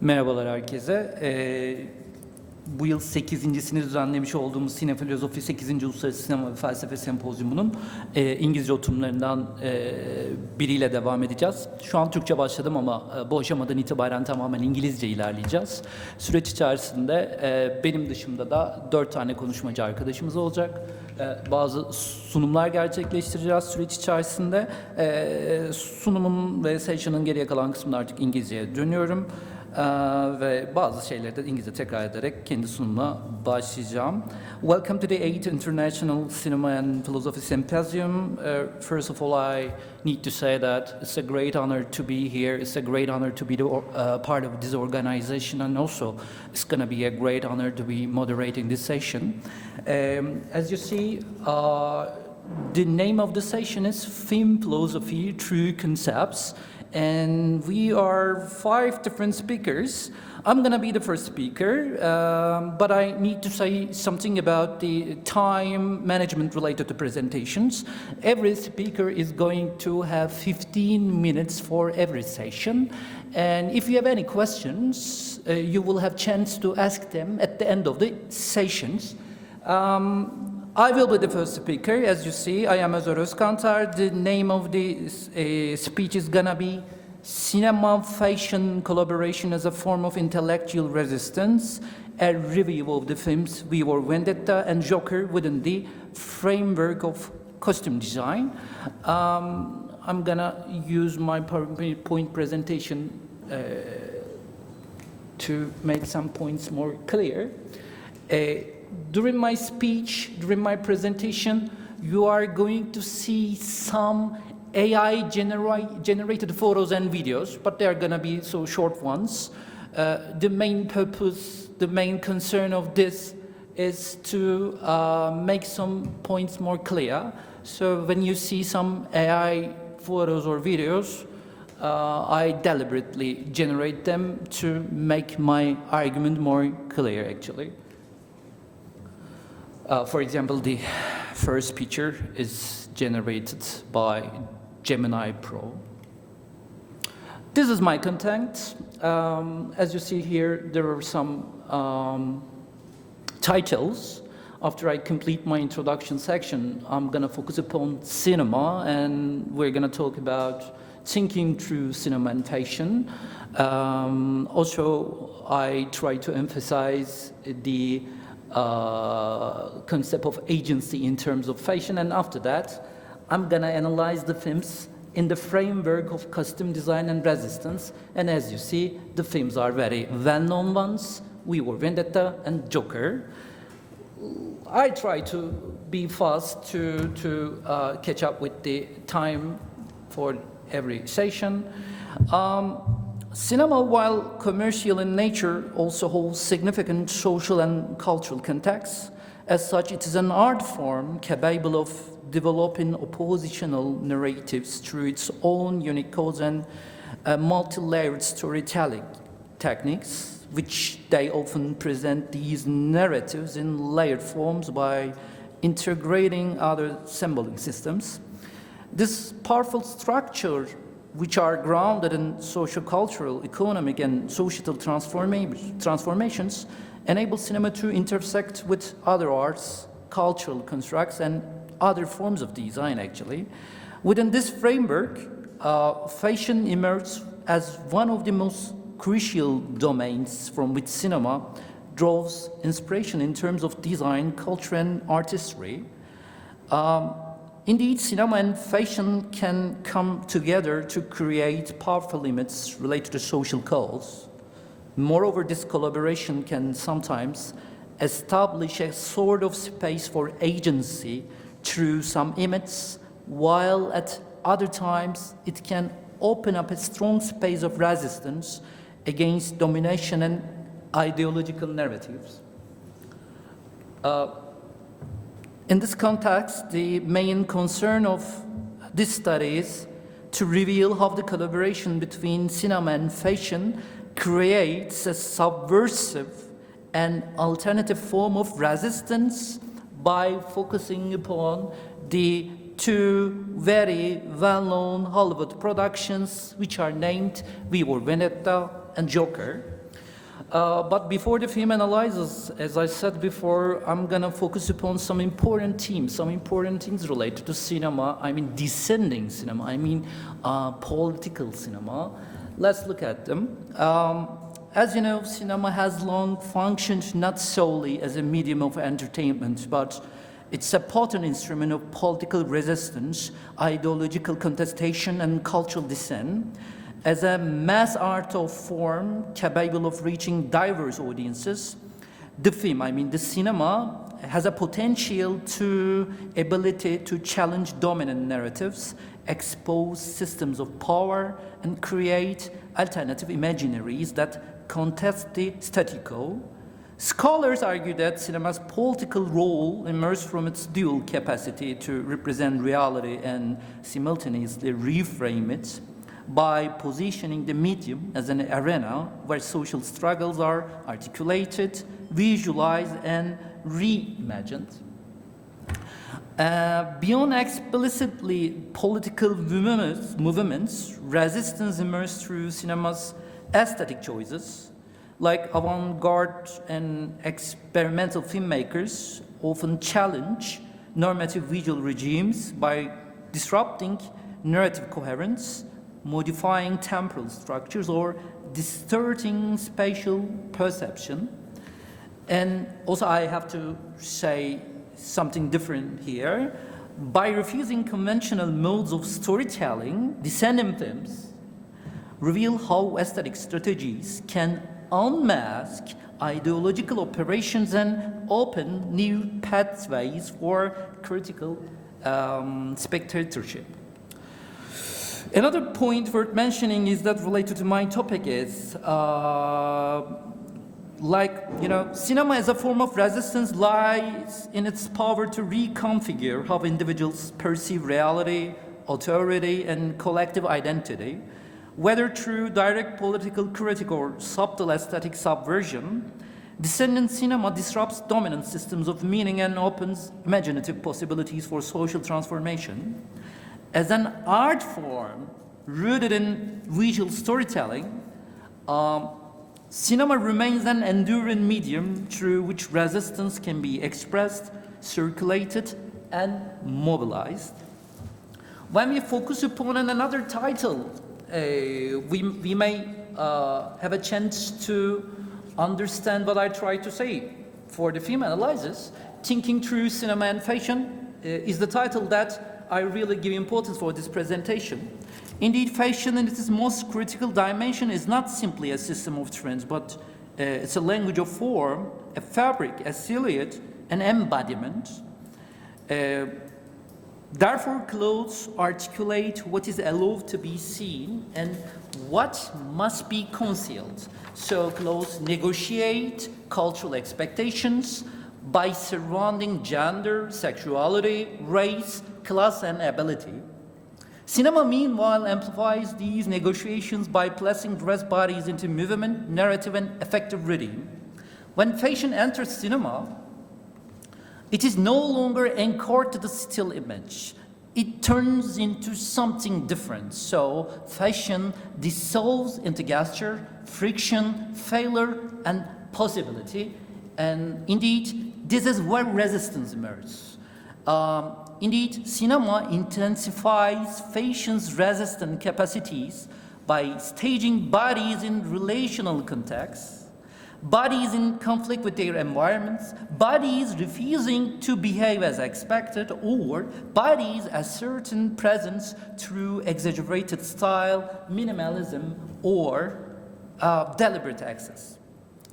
Merhabalar herkese. Bu yıl 8.sini düzenlemiş olduğumuz Sinefilozofi 8. Uluslararası Sinema ve Felsefe Sempozyumu'nun İngilizce oturumlarından biriyle devam edeceğiz. Şu an Türkçe başladım ama bu aşamadan itibaren tamamen İngilizce ilerleyeceğiz. Süreç içerisinde benim dışımda da 4 tane konuşmacı arkadaşımız olacak. Bazı sunumlar gerçekleştireceğiz süreç içerisinde. Sunumun ve session'ın geriye kalan kısmında artık İngilizceye dönüyorum. Ve bazı şeyleri de İngilizce tekrar ederek kendi sunumuna başlayacağım. Welcome to the 8th International Cinema and Philosophy Symposium. First of all, I need to say that it's a great honor to be here. It's a great honor to be part of this organization, and also it's going to be a great honor to be moderating this session. As you see, the name of the session is Film Philosophy Through Concepts. And we are 5 different speakers. I'm gonna be the first speaker, but I need to say something about the time management related to presentations. Every speaker is going to have 15 minutes for every session. And if you have any questions, you will have chance to ask them at the end of the sessions. I will be the first speaker. As you see, I am Özkantar. The name of the speech is gonna be Cinema Fashion Collaboration as a Form of Intellectual Resistance, a review of the films Vendetta and Joker within the framework of costume design. I'm gonna use my PowerPoint presentation to make some points more clear. During my speech, during my presentation, you are going to see some AI generated photos and videos, but they are going to be so short ones. The main purpose, the main concern of this is to make some points more clear. So when you see some AI photos or videos, I deliberately generate them to make my argument more clear, actually. For example, the first picture is generated by Gemini Pro. This is my content. As you see here, there are some titles. After I complete my introduction section, I'm going to focus upon cinema, and we're going to talk about thinking through cinema and fashion. Also, I try to emphasize the concept of agency in terms of fashion, and after that I'm gonna analyze the films in the framework of costume design and resistance. And as you see, the films are very well-known ones: Vendetta and Joker. I try to be fast to catch up with the time for every session. Cinema, while commercial in nature, also holds significant social and cultural context. As such, it is an art form capable of developing oppositional narratives through its own unique codes and multi-layered storytelling techniques, which they often present these narratives in layered forms by integrating other symbolic systems. This powerful structure, which are grounded in socio-cultural, economic, and societal transformations, enable cinema to intersect with other arts, cultural constructs, and other forms of design, actually. Within this framework, fashion emerges as one of the most crucial domains from which cinema draws inspiration in terms of design, culture, and artistry. Indeed, cinema and fashion can come together to create powerful images related to social cause. Moreover, this collaboration can sometimes establish a sort of space for agency through some images, while at other times it can open up a strong space of resistance against domination and ideological narratives. In this context, the main concern of this study is to reveal how the collaboration between cinema and fashion creates a subversive and alternative form of resistance by focusing upon the 2 very well-known Hollywood productions, which are named Vendetta and Joker. But before the film analysis, as I said before, I'm gonna focus upon some important themes related to cinema. I mean, descending cinema. I mean, political cinema. Let's look at them. As you know, cinema has long functioned not solely as a medium of entertainment, but it's a potent instrument of political resistance, ideological contestation, and cultural dissent. As a mass art of form capable of reaching diverse audiences, the cinema, has a potential ability to challenge dominant narratives, expose systems of power, and create alternative imaginaries that contest the status quo. Scholars argue that cinema's political role emerged from its dual capacity to represent reality and simultaneously reframe it by positioning the medium as an arena where social struggles are articulated, visualized, and reimagined. Beyond explicitly political movements, resistance emerged through cinema's aesthetic choices, like avant-garde and experimental filmmakers often challenge normative visual regimes by disrupting narrative coherence, modifying temporal structures, or distorting spatial perception. And also I have to say something different here. By refusing conventional modes of storytelling, descending films reveal how aesthetic strategies can unmask ideological operations and open new pathways for critical spectatorship. Another point worth mentioning is that related to my topic is, cinema as a form of resistance lies in its power to reconfigure how individuals perceive reality, authority, and collective identity, whether through direct political critique or subtle aesthetic subversion. Descendant cinema disrupts dominant systems of meaning and opens imaginative possibilities for social transformation. As an art form rooted in visual storytelling, cinema remains an enduring medium through which resistance can be expressed, circulated, and mobilized. When we focus upon another title, we may have a chance to understand what I try to say. For the film analysis, Thinking Through Cinema and Fashion is the title that I really give importance for this presentation. Indeed, fashion in its most critical dimension is not simply a system of trends, but it's a language of form, a fabric, a silhouette, an embodiment. Therefore, clothes articulate what is allowed to be seen and what must be concealed. So clothes negotiate cultural expectations by surrounding gender, sexuality, race, class, and ability. Cinema, meanwhile, amplifies these negotiations by placing dress bodies into movement, narrative, and affective rhythm. When fashion enters cinema, it is no longer anchored to the still image. It turns into something different. So fashion dissolves into gesture, friction, failure, and possibility. And indeed, this is where resistance emerges. Indeed, cinema intensifies fashion's resistant capacities by staging bodies in relational contexts, bodies in conflict with their environments, bodies refusing to behave as expected, or bodies asserting presence through exaggerated style, minimalism, or deliberate excess.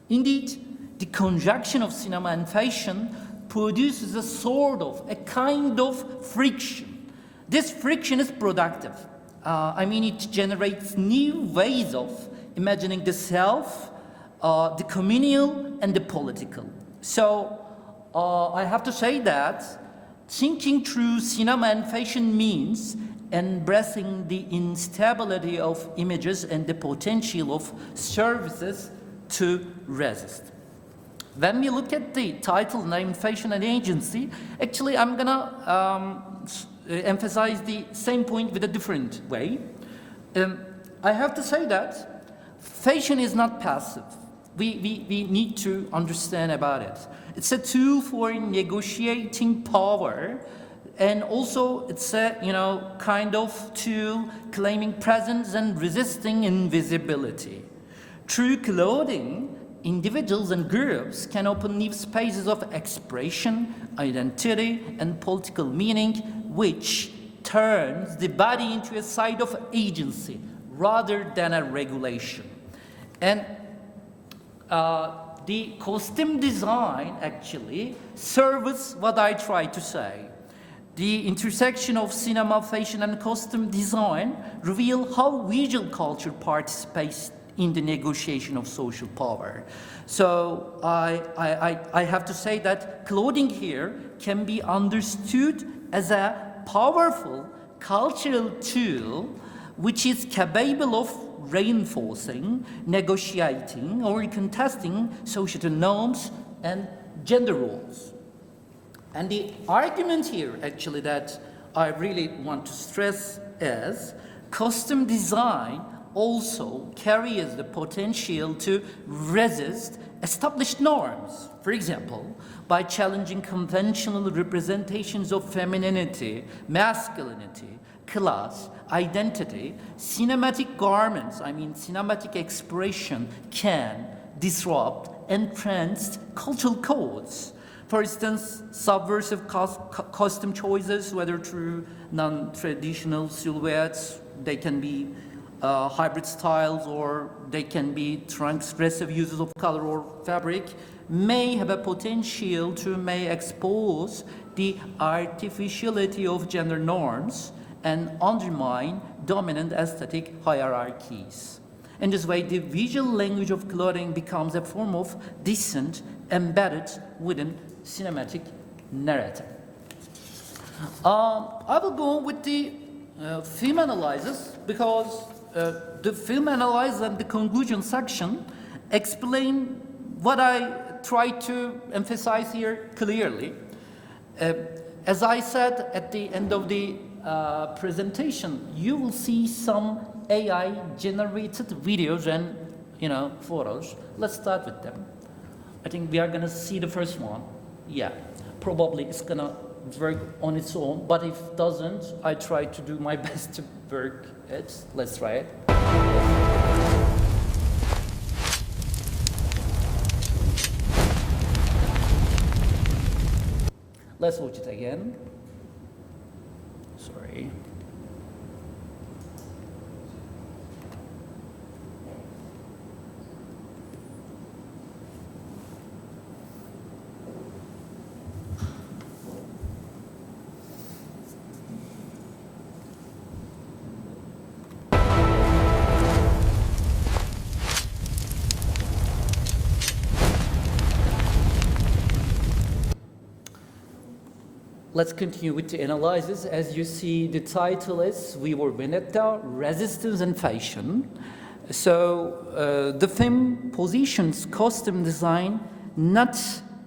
Indeed, the conjunction of cinema and fashion produces a kind of friction. This friction is productive. It generates new ways of imagining the self, the communal, and the political. So I have to say that thinking through cinema and fashion means embracing the instability of images and the potential of services to resist. When we look at the title named Fashion and Agency, actually I'm gonna emphasize the same point with a different way. I have to say that fashion is not passive. we need to understand about it. It's a tool for negotiating power, and also it's a, kind of tool claiming presence and resisting invisibility. Through clothing, individuals and groups can open new spaces of expression, identity, and political meaning, which turns the body into a site of agency rather than a regulation. And the costume design actually serves what I try to say. The intersection of cinema, fashion, and costume design reveal how visual culture participates in the negotiation of social power. So I have to say that clothing here can be understood as a powerful cultural tool which is capable of reinforcing, negotiating, or contesting societal norms and gender roles. And the argument here, actually, that I really want to stress is costume design also carries the potential to resist established norms. For example, by challenging conventional representations of femininity, masculinity, class, identity, cinematic garments, cinematic expression can disrupt entrenched cultural codes. For instance, subversive costume choices, whether through non-traditional silhouettes, they can be hybrid styles, or they can be transgressive uses of color or fabric, may have a potential to expose the artificiality of gender norms and undermine dominant aesthetic hierarchies. In this way, the visual language of clothing becomes a form of dissent embedded within cinematic narrative. I will go with the film analysis, because the film analysis and the conclusion section explain what I try to emphasize here clearly. As I said at the end of the presentation, you will see some AI-generated videos and photos. Let's start with them. I think we are gonna see the first one. Yeah, probably it's gonna work on its own, but if it doesn't, I try to do my best to work it. Let's try it. Let's watch it again. Sorry. Let's continue with the analysis. As you see, the title is We Were Vendetta, Resistance and Fashion. So the film positions costume design not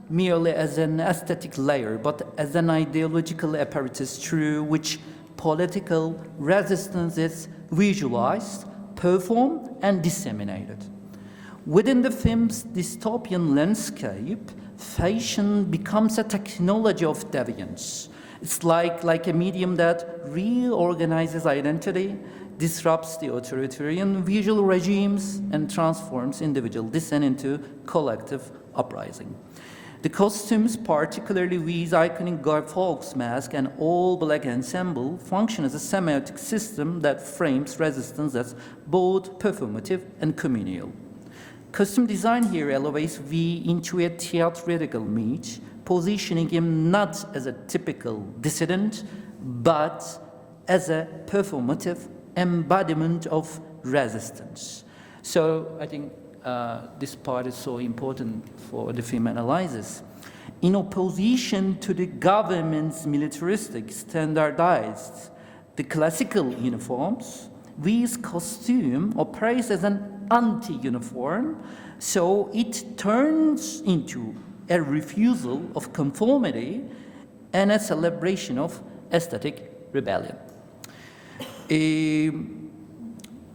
merely as an aesthetic layer, but as an ideological apparatus through which political resistance is visualized, performed, and disseminated. Within the film's dystopian landscape, fashion becomes a technology of deviance. It's like a medium that reorganizes identity, disrupts the authoritarian visual regimes, and transforms individual dissent into collective uprising. The costumes, particularly V's iconic Guy Fawkes mask and all-black ensemble, function as a semiotic system that frames resistance as both performative and communal. Costume design here elevates V into a theatrical meat, positioning him not as a typical dissident, but as a performative embodiment of resistance. So I think this part is so important for the film analysis. In opposition to the government's militaristic, standardized, the classical uniforms, V's costume operates as an anti-uniform, so it turns into a refusal of conformity and a celebration of aesthetic rebellion.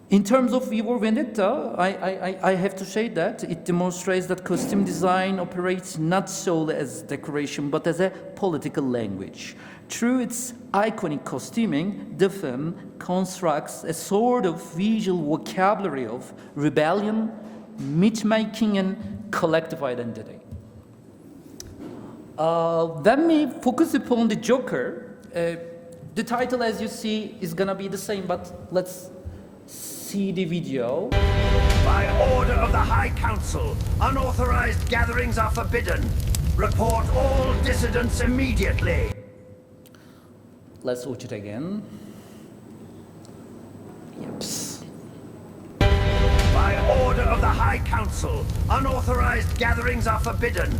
In terms of Vivo Vendetta, I have to say that it demonstrates that costume design operates not solely as decoration, but as a political language. Through its iconic costuming, the film constructs a sort of visual vocabulary of rebellion, myth-making, and collective identity. When we focus upon the Joker, the title, as you see, is gonna be the same, but let's see the video. By order of the High Council, unauthorized gatherings are forbidden. Report all dissidents immediately. Let's watch it again. Yep. By order of the High Council, unauthorized gatherings are forbidden.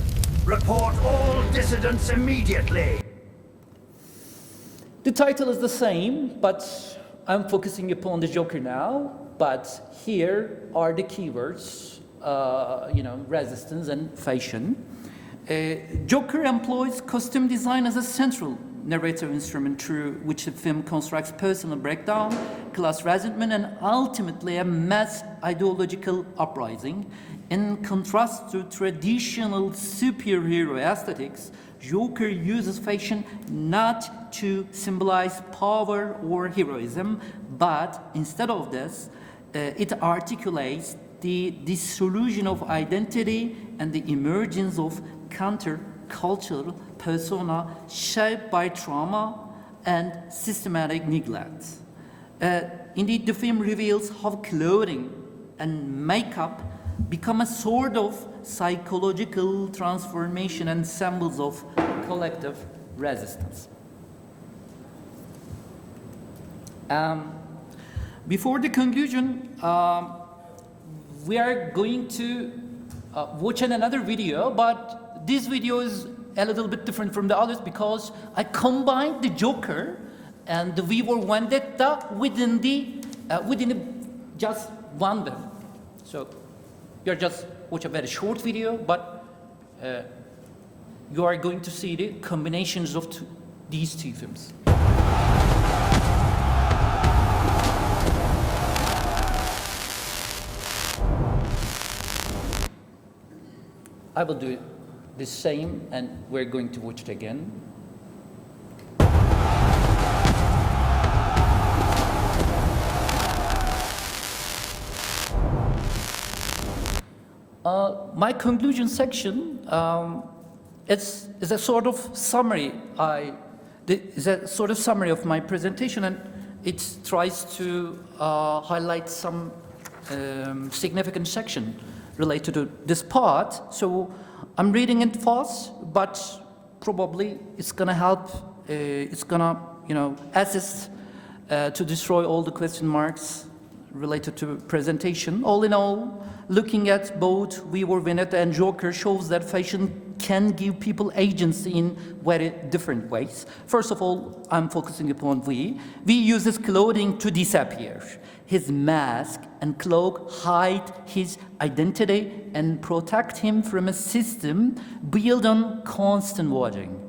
Report all dissidents immediately. The title is the same, but I'm focusing upon the Joker now. But here are the keywords, resistance and fashion. Joker employs costume design as a central narrative instrument through which the film constructs personal breakdown, class resentment, and ultimately a mass ideological uprising. In contrast to traditional superhero aesthetics, Joker uses fashion not to symbolize power or heroism, but instead of this, it articulates the dissolution of identity and the emergence of counter-cultural persona shaped by trauma and systematic neglect. Indeed, the film reveals how clothing and makeup become a sort of psychological transformation and symbols of collective resistance. Before the conclusion, we are going to watch another video, but this video is a little bit different from the others because I combined the Joker and the V for Vendetta within just one film. So you're just watch a very short video, but you are going to see the combinations of these two films. I will do the same, and we're going to watch it again. My conclusion section is a sort of summary. Is a sort of summary of my presentation, and it tries to highlight some significant section related to this part. So I'm reading it fast, but probably it's gonna help. It's gonna, assist to destroy all the question marks related to presentation. All in all, looking at both We Were Vendetta and Joker shows that fashion can give people agency in very different ways. First of all, I'm focusing upon We. We uses clothing to disappear. His mask and cloak hide his identity and protect him from a system built on constant watching.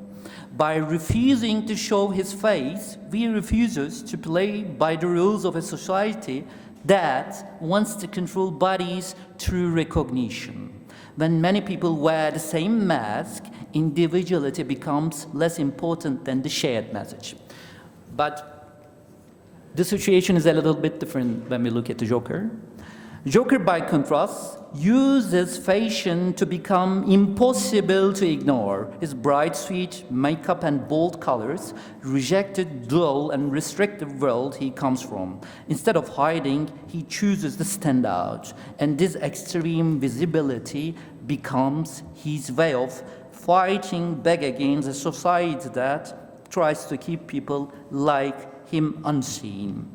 By refusing to show his face, he refuses to play by the rules of a society that wants to control bodies through recognition. When many people wear the same mask, individuality becomes less important than the shared message. But the situation is a little bit different when we look at the Joker. Joker, by contrast, uses fashion to become impossible to ignore. His bright, sweet makeup and bold colors reject the dull and restrictive world he comes from. Instead of hiding, he chooses to stand out. And this extreme visibility becomes his way of fighting back against a society that tries to keep people like him unseen.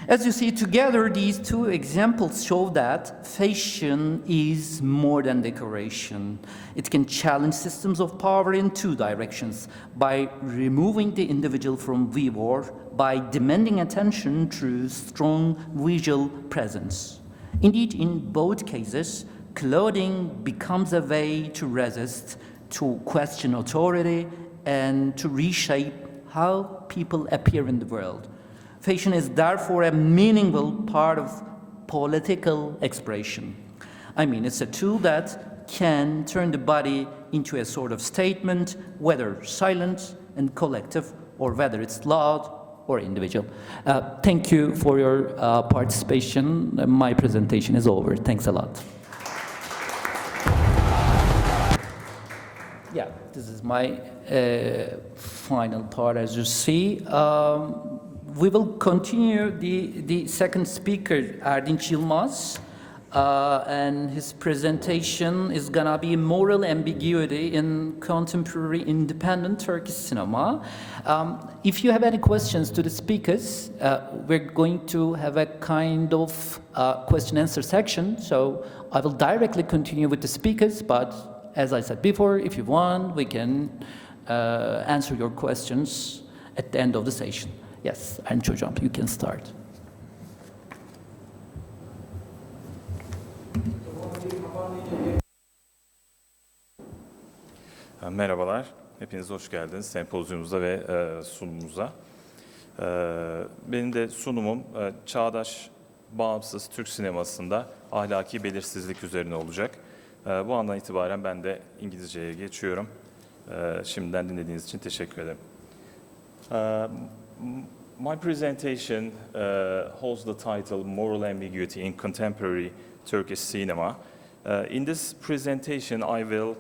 As you see, together, these two examples show that fashion is more than decoration. It can challenge systems of power in two directions: by removing the individual from view, by demanding attention through strong visual presence. Indeed, in both cases, clothing becomes a way to resist, to question authority, and to reshape how people appear in the world. Fashion is therefore a meaningful part of political expression. I mean, it's a tool that can turn the body into a sort of statement, whether silent and collective, or whether it's loud or individual. Thank you for your participation. My presentation is over. Thanks a lot. Yeah, this is my final part, as you see. We will continue the second speaker, Erdinç Yılmaz, and his presentation is gonna be moral ambiguity in contemporary independent Turkish cinema. If you have any questions to the speakers, we're going to have a kind of question-answer section, so I will directly continue with the speakers, but as I said before, if you want, we can answer your questions at the end of the session. Yes, Erdinç Hocam, you can start. Merhabalar, hepiniz hoş geldiniz sempozyumumuza ve sunumumuza. Benim de sunumum çağdaş, bağımsız Türk sinemasında ahlaki belirsizlik üzerine olacak. Bu andan itibaren ben de İngilizceye geçiyorum. Şimdiden dinlediğiniz için teşekkür ederim. My presentation holds the title Moral Ambiguity in Contemporary Turkish Cinema. In this presentation, I will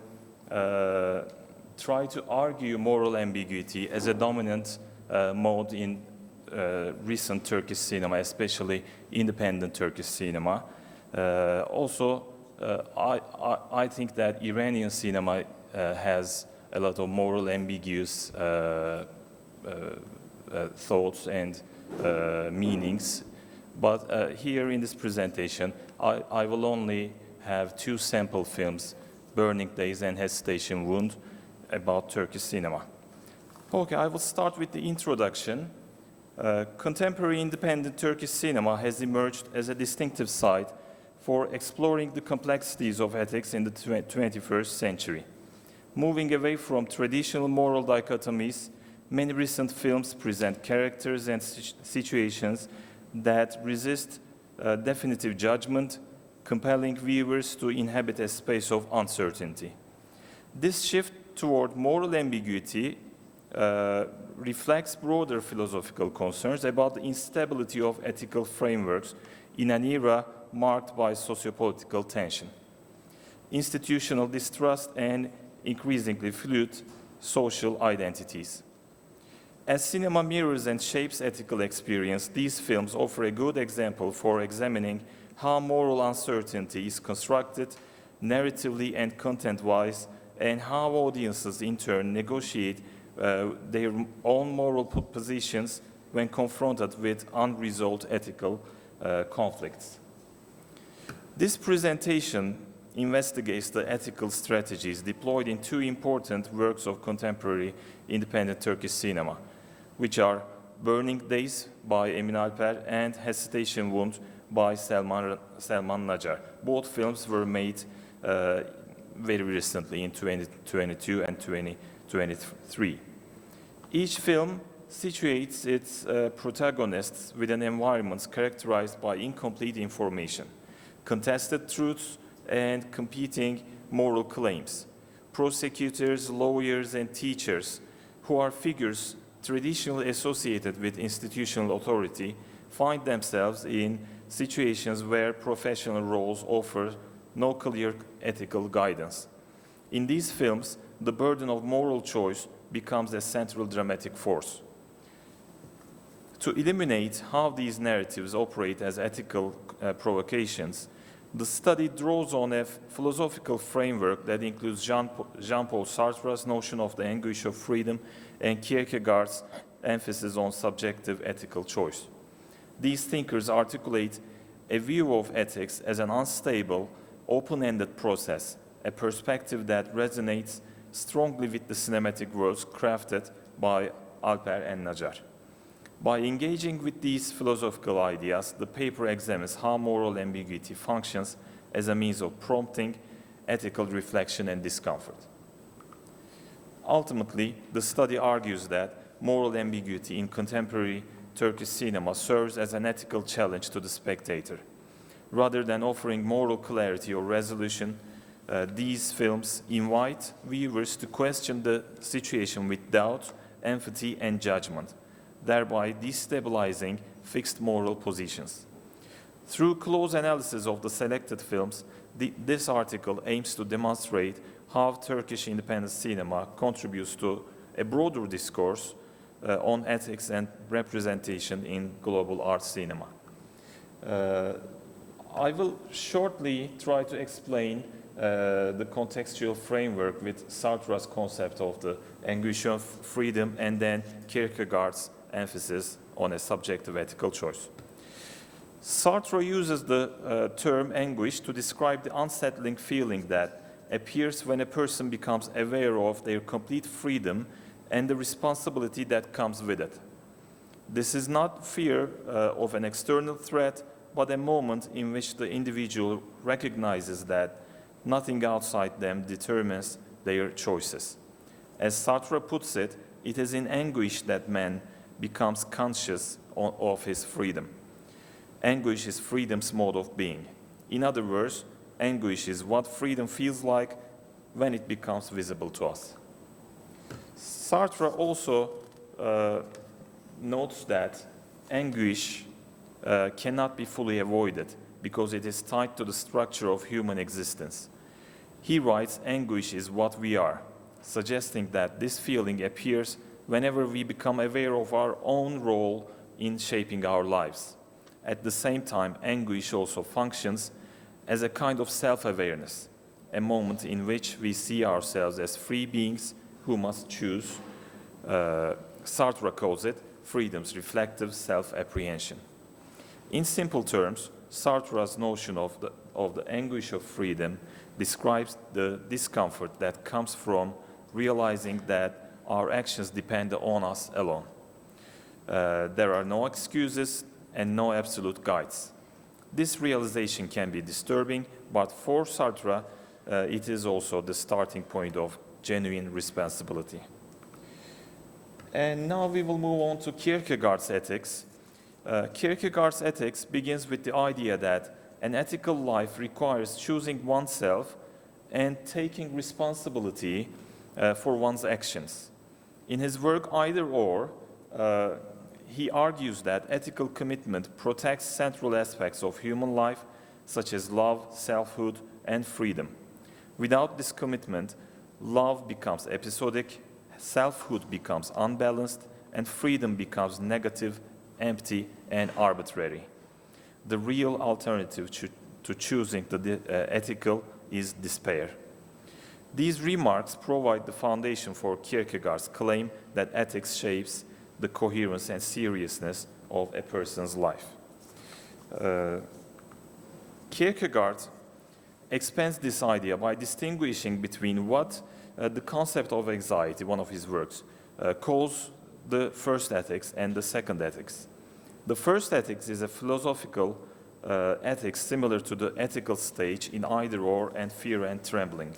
try to argue moral ambiguity as a dominant mode in recent Turkish cinema, especially independent Turkish cinema. Also, I think that Iranian cinema has a lot of moral ambiguous thoughts and meanings. But here in this presentation, I will only have two sample films, Burning Days and Hesitation Wound, about Turkish cinema. Okay, I will start with the introduction. Contemporary independent Turkish cinema has emerged as a distinctive site for exploring the complexities of ethics in the 21st century. Moving away from traditional moral dichotomies, many recent films present characters and situations that resist definitive judgment, compelling viewers to inhabit a space of uncertainty. This shift toward moral ambiguity reflects broader philosophical concerns about the instability of ethical frameworks in an era marked by sociopolitical tension, institutional distrust, and increasingly fluid social identities. As cinema mirrors and shapes ethical experience, these films offer a good example for examining how moral uncertainty is constructed narratively and content-wise, and how audiences in turn negotiate their own moral positions when confronted with unresolved ethical conflicts. This presentation investigates the ethical strategies deployed in two important works of contemporary independent Turkish cinema, which are Burning Days by Emin Alper and Hesitation Wound by Selman Nacar. Both films were made very recently in 2022 and 2023. Each film situates its protagonists within environments characterized by incomplete information, contested truths, and competing moral claims. Prosecutors, lawyers, and teachers, who are figures traditionally associated with institutional authority, find themselves in situations where professional roles offer no clear ethical guidance. In these films, the burden of moral choice becomes a central dramatic force. To illuminate how these narratives operate as ethical provocations, the study draws on a philosophical framework that includes Jean-Paul Sartre's notion of the anguish of freedom and Kierkegaard's emphasis on subjective ethical choice. These thinkers articulate a view of ethics as an unstable, open-ended process, a perspective that resonates strongly with the cinematic worlds crafted by Alper and Nacar. By engaging with these philosophical ideas, the paper examines how moral ambiguity functions as a means of prompting ethical reflection and discomfort. Ultimately, the study argues that moral ambiguity in contemporary Turkish cinema serves as an ethical challenge to the spectator. Rather than offering moral clarity or resolution, these films invite viewers to question the situation with doubt, empathy, and judgment, thereby destabilizing fixed moral positions. Through close analysis of the selected films, this article aims to demonstrate how Turkish independent cinema contributes to a broader discourse on ethics and representation in global art cinema. I will shortly try to explain the contextual framework with Sartre's concept of the anguish of freedom and then Kierkegaard's emphasis on a subjective ethical choice. Sartre uses the term anguish to describe the unsettling feeling that appears when a person becomes aware of their complete freedom and the responsibility that comes with it. This is not fear of an external threat, but a moment in which the individual recognizes that nothing outside them determines their choices. As Sartre puts it, it is in anguish that man becomes conscious of his freedom. Anguish is freedom's mode of being. In other words, anguish is what freedom feels like when it becomes visible to us. Sartre also notes that anguish cannot be fully avoided because it is tied to the structure of human existence. He writes, anguish is what we are, suggesting that this feeling appears whenever we become aware of our own role in shaping our lives. At the same time, anguish also functions as a kind of self-awareness, a moment in which we see ourselves as free beings who must choose. Sartre calls it freedom's reflective self-apprehension. In simple terms, Sartre's notion of the anguish of freedom describes the discomfort that comes from realizing that our actions depend on us alone. There are no excuses and no absolute guides. This realization can be disturbing, but for Sartre, it is also the starting point of genuine responsibility. And now we will move on to Kierkegaard's ethics. Kierkegaard's ethics begins with the idea that an ethical life requires choosing oneself and taking responsibility for one's actions. In his work Either Or, he argues that ethical commitment protects central aspects of human life, such as love, selfhood, and freedom. Without this commitment, love becomes episodic, selfhood becomes unbalanced, and freedom becomes negative, empty, and arbitrary. The real alternative to choosing the ethical is despair. These remarks provide the foundation for Kierkegaard's claim that ethics shapes the coherence and seriousness of a person's life. Kierkegaard expands this idea by distinguishing between what the concept of anxiety, one of his works, calls the first ethics and the second ethics. The first ethics is a philosophical ethics similar to the ethical stage in Either Or and Fear and Trembling.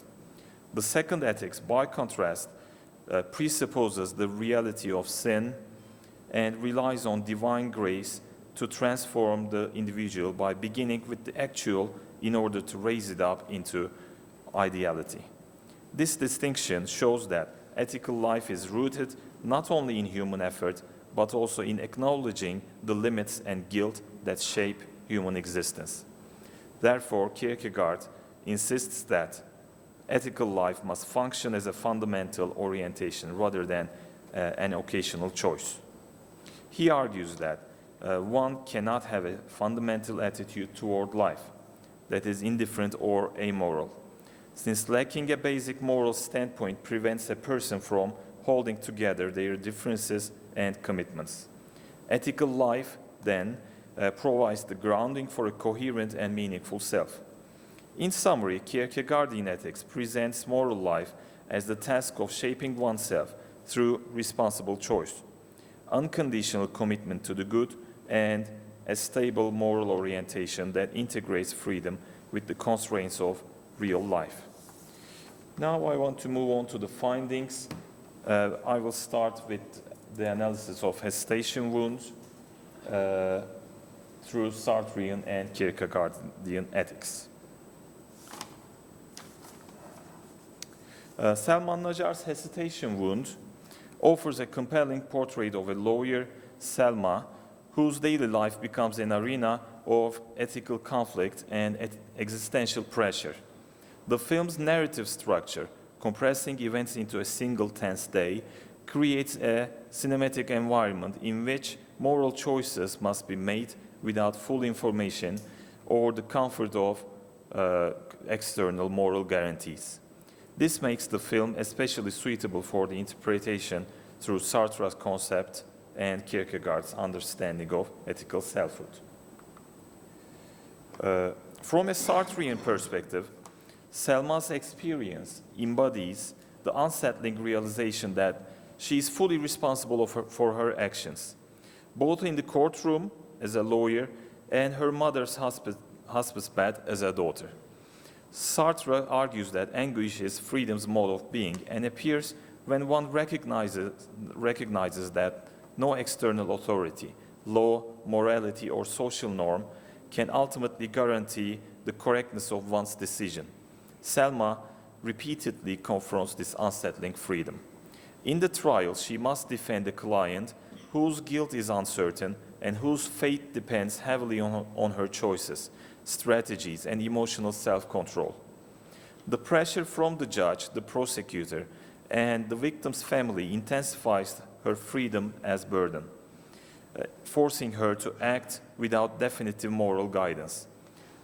The second ethics, by contrast, presupposes the reality of sin and relies on divine grace to transform the individual by beginning with the actual in order to raise it up into ideality. This distinction shows that ethical life is rooted not only in human effort, but also in acknowledging the limits and guilt that shape human existence. Therefore, Kierkegaard insists that ethical life must function as a fundamental orientation rather than an occasional choice. He argues that one cannot have a fundamental attitude toward life that is indifferent or amoral, since lacking a basic moral standpoint prevents a person from holding together their differences and commitments. Ethical life, then, provides the grounding for a coherent and meaningful self. In summary, Kierkegaardian ethics presents moral life as the task of shaping oneself through responsible choice, unconditional commitment to the good, and a stable moral orientation that integrates freedom with the constraints of real life. Now I want to move on to the findings. I will start with the analysis of hesitation wounds. through Sartrean and Kierkegaardian ethics. Salman Najar's Hesitation Wound offers a compelling portrait of a lawyer, Selma, whose daily life becomes an arena of ethical conflict and existential pressure. The film's narrative structure, compressing events into a single tense day, creates a cinematic environment in which moral choices must be made without full information or the comfort of external moral guarantees. This makes the film especially suitable for the interpretation through Sartre's concept and Kierkegaard's understanding of ethical selfhood. From a Sartrean perspective, Selma's experience embodies the unsettling realization that she is fully responsible for her actions, both in the courtroom as a lawyer and her mother's hospice bed as a daughter. Sartre argues that anguish is freedom's mode of being and appears when one recognizes that no external authority, law, morality, or social norm can ultimately guarantee the correctness of one's decision. Selma repeatedly confronts this unsettling freedom. In the trial, she must defend a client whose guilt is uncertain and whose fate depends heavily on her choices, strategies, and emotional self-control. The pressure from the judge, the prosecutor, and the victim's family intensifies her freedom as burden, forcing her to act without definitive moral guidance.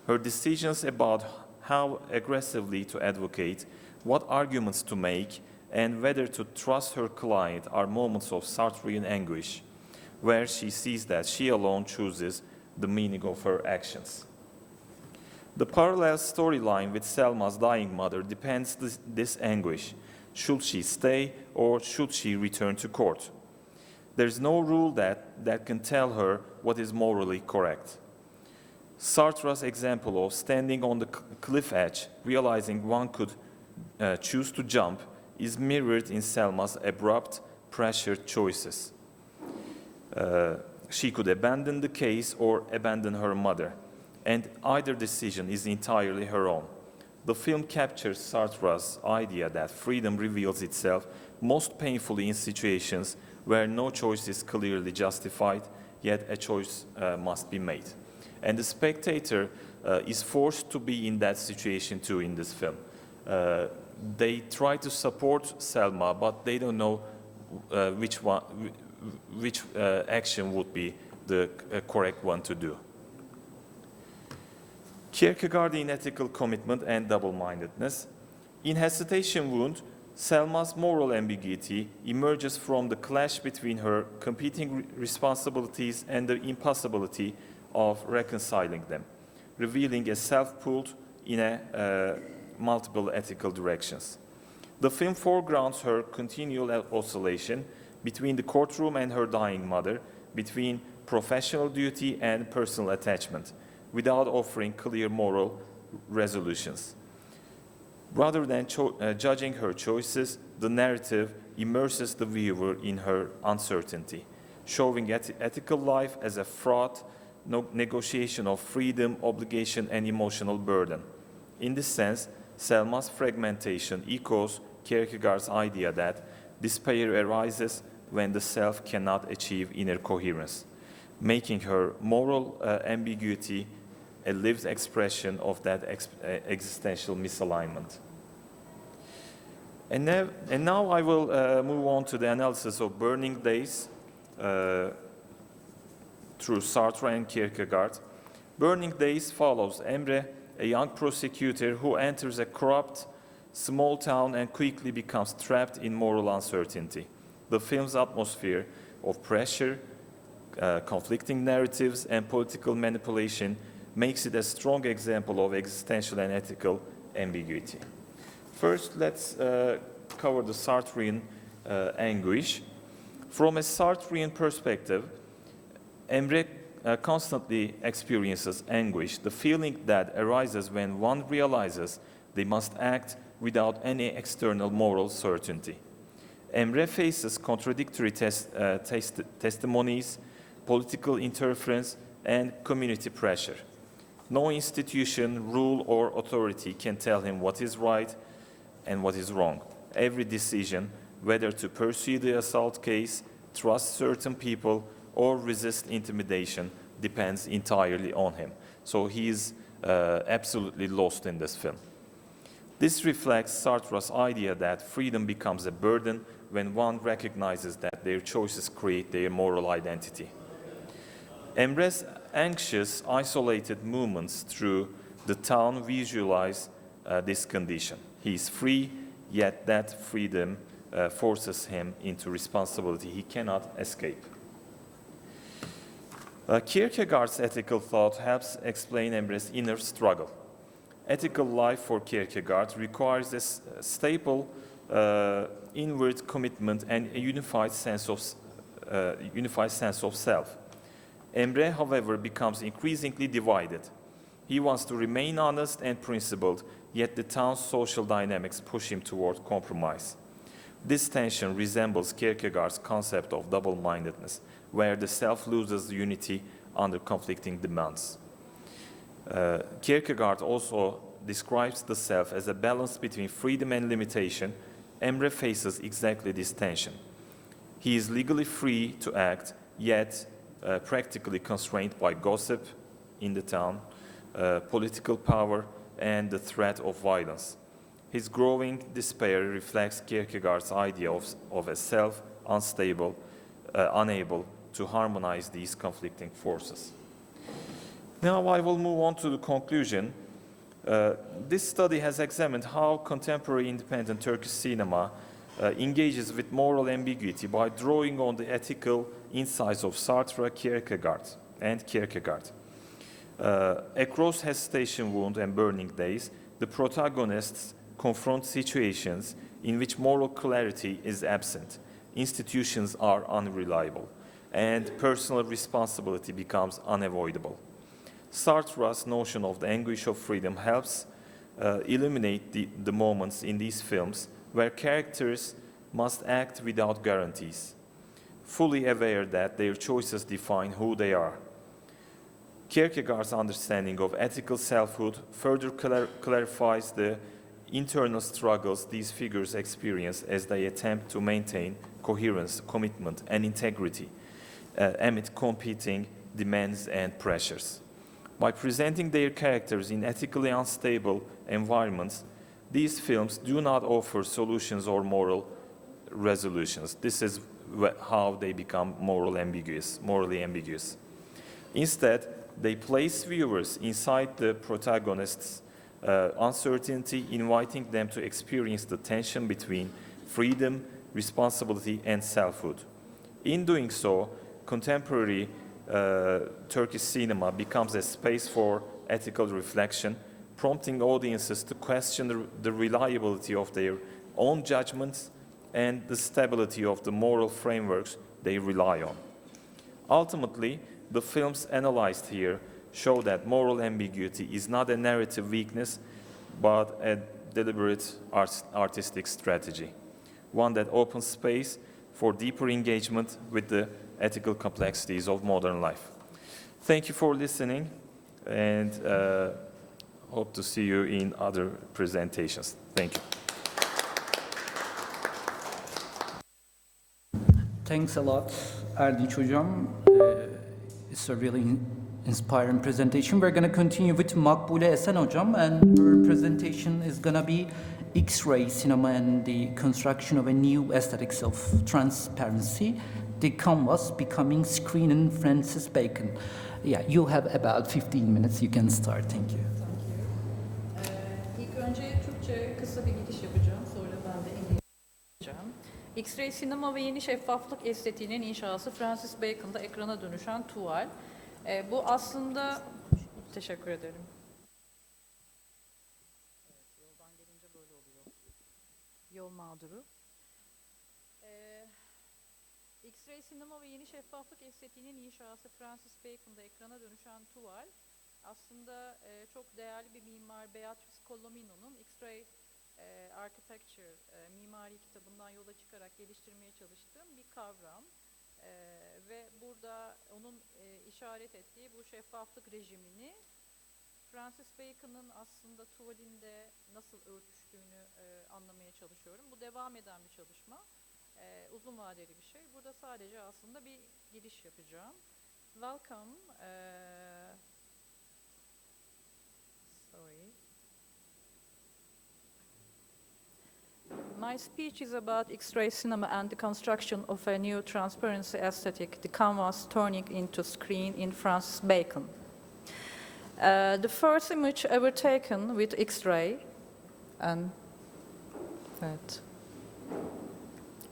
Her decisions about how aggressively to advocate, what arguments to make, and whether to trust her client are moments of Sartrean anguish, where she sees that she alone chooses the meaning of her actions. The parallel storyline with Selma's dying mother depends this anguish. Should she stay or should she return to court? There's no rule that can tell her what is morally correct. Sartre's example of standing on the cliff edge, realizing one could choose to jump, is mirrored in Selma's abrupt, pressured choices. She could abandon the case or abandon her mother, and either decision is entirely her own. The film captures Sartre's idea that freedom reveals itself most painfully in situations where no choice is clearly justified, yet a choice must be made. And the spectator is forced to be in that situation too in this film. They try to support Selma, but they don't know which action would be the correct one to do. Kierkegaardian ethical commitment and double-mindedness. In Hesitation Wound, Selma's moral ambiguity emerges from the clash between her competing responsibilities and the impossibility of reconciling them, revealing a self-pulled in multiple ethical directions. The film foregrounds her continual oscillation between the courtroom and her dying mother, between professional duty and personal attachment, without offering clear moral resolutions. Rather than judging her choices, the narrative immerses the viewer in her uncertainty, showing ethical life as a fraught negotiation of freedom, obligation, and emotional burden. In this sense, Selma's fragmentation echoes Kierkegaard's idea that despair arises when the self cannot achieve inner coherence, making her moral ambiguity a lived expression of that existential misalignment. And now I will move on to the analysis of Burning Days through Sartre and Kierkegaard. Burning Days follows Emre, a young prosecutor who enters a corrupt small town and quickly becomes trapped in moral uncertainty. The film's atmosphere of pressure, conflicting narratives, and political manipulation makes it a strong example of existential and ethical ambiguity. First, let's cover the Sartrean anguish. From a Sartrean perspective, Emre constantly experiences anguish, the feeling that arises when one realizes they must act without any external moral certainty. Emre faces contradictory testimonies, political interference, and community pressure. No institution, rule, or authority can tell him what is right and what is wrong. Every decision, whether to pursue the assault case, trust certain people, or resist intimidation, depends entirely on him. So he is absolutely lost in this film. This reflects Sartre's idea that freedom becomes a burden when one recognizes that their choices create their moral identity. Emre's anxious, isolated movements through the town visualize this condition. He is free, yet that freedom forces him into responsibility he cannot escape. Kierkegaard's ethical thought helps explain Emre's inner struggle. Ethical life for Kierkegaard requires a stable inward commitment and a unified sense of self. Emre, however, becomes increasingly divided. He wants to remain honest and principled, yet the town's social dynamics push him toward compromise. This tension resembles Kierkegaard's concept of double-mindedness, where the self loses unity under conflicting demands. Kierkegaard also describes the self as a balance between freedom and limitation. Emre faces exactly this tension. He is legally free to act, yet practically constrained by gossip in the town, political power, and the threat of violence. His growing despair reflects Kierkegaard's idea of a self unstable, unable to harmonize these conflicting forces. Now I will move on to the conclusion. This study has examined how contemporary independent Turkish cinema engages with moral ambiguity by drawing on the ethical insights of Sartre, Kierkegaard. Across Hesitation, Wound, and Burning Days, the protagonists confront situations in which moral clarity is absent, institutions are unreliable, and personal responsibility becomes unavoidable. Sartre's notion of the anguish of freedom helps illuminate the moments in these films where characters must act without guarantees, fully aware that their choices define who they are. Kierkegaard's understanding of ethical selfhood further clarifies the internal struggles these figures experience as they attempt to maintain coherence, commitment, and integrity amid competing demands and pressures. By presenting their characters in ethically unstable environments, these films do not offer solutions or moral resolutions. This is how they become morally ambiguous. Instead, they place viewers inside the protagonists' uncertainty, inviting them to experience the tension between freedom, responsibility, and selfhood. In doing so, contemporary Turkish cinema becomes a space for ethical reflection, prompting audiences to question the reliability of their own judgments and the stability of the moral frameworks they rely on. Ultimately, the films analyzed here show that moral ambiguity is not a narrative weakness, but a deliberate artistic strategy, one that opens space for deeper engagement with the ethical complexities of modern life. Thank you for listening, and hope to see you in other presentations. Thank you. Thanks a lot, Erdinç hocam. It's a really inspiring presentation. We're going to continue with Makbule Esen hocam, and her presentation is going to be X-ray cinema and the construction of a new aesthetics of transparency, the canvas becoming screen in Francis Bacon. Yeah, you have about 15 minutes. You can start. Thank you. İlk önce Türkçe kısa bir giriş yapacağım. Sonra ben de İngilizce yapacağım. X-ray sinema ve yeni şeffaflık estetiğinin inşası Francis Bacon'da ekrana dönüşen tuval. Bu aslında... Teşekkür ederim. Evet, yoldan gelince böyle oluyor. Yol mağduru. X-ray sinema ve yeni şeffaflık estetiğinin inşası Francis Bacon'da ekrana dönüşen tuval. Aslında çok değerli bir mimar Beatrice Colomino'nun X-ray Architecture mimari kitabından yola çıkarak geliştirmeye çalıştığım bir kavram Ve burada onun işaret ettiği bu şeffaflık rejimini Francis Bacon'ın aslında tuvalinde nasıl örtüştüğünü anlamaya çalışıyorum. Bu devam eden bir çalışma. Uzun vadeli bir şey. Burada sadece aslında bir giriş yapacağım. Welcome. Sorry. My speech is about X-ray cinema and the construction of a new transparency aesthetic, the canvas turning into screen in Francis Bacon. The first image ever taken with X-ray, and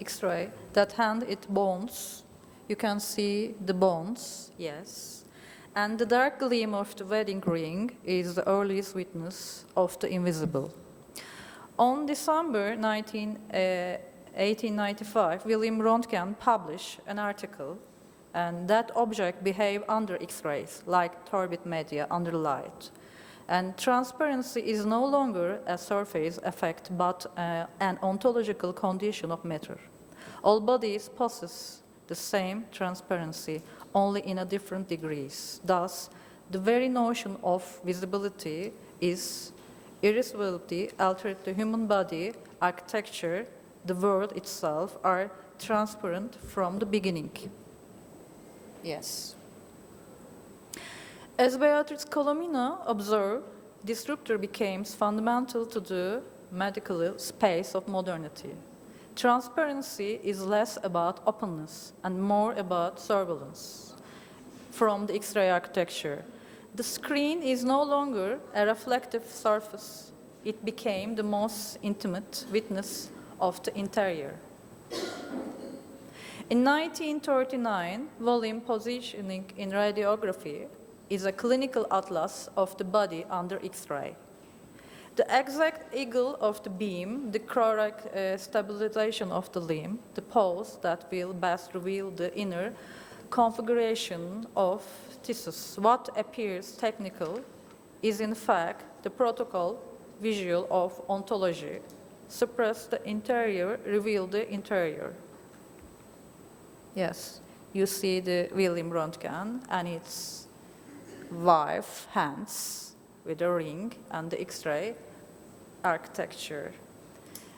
X-ray, that hand it bones, you can see the bones, yes, and the dark gleam of the wedding ring is the earliest witness of the invisible. On December 1895, William Röntgen published an article, and that object behaved under X-rays, like turbid media under light. And transparency is no longer a surface effect, but an ontological condition of matter. All bodies possess the same transparency, only in a different degrees. Thus, the very notion of visibility is irreversibility, altered the human body, architecture, the world itself are transparent from the beginning. Yes. As Beatrice Colomino observed, this rupture became fundamental to the medical space of modernity. Transparency is less about openness and more about surveillance from the X-ray architecture. The screen is no longer a reflective surface. It became the most intimate witness of the interior. In 1939, volume Positioning in Radiography is a clinical atlas of the body under X-ray. The exact angle of the beam, the correct stabilization of the limb, the pose that will best reveal the inner configuration of tissues. What appears technical is in fact the protocol visual of ontology. Suppress the interior, reveal the interior. Yes, you see the William Röntgen and its wife hands with a ring and the X-ray architecture.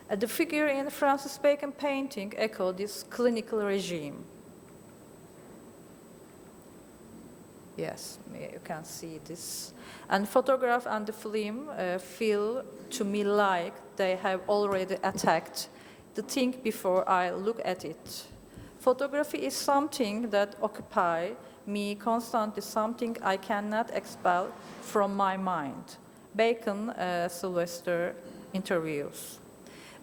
The figure in Francis Bacon painting echoed this clinical regime. Yes, you can see this. And photograph and the film feel to me like they have already attacked the thing before I look at it. Photography is something that occupies me constantly, something I cannot expel from my mind. Bacon, Sylvester interviews.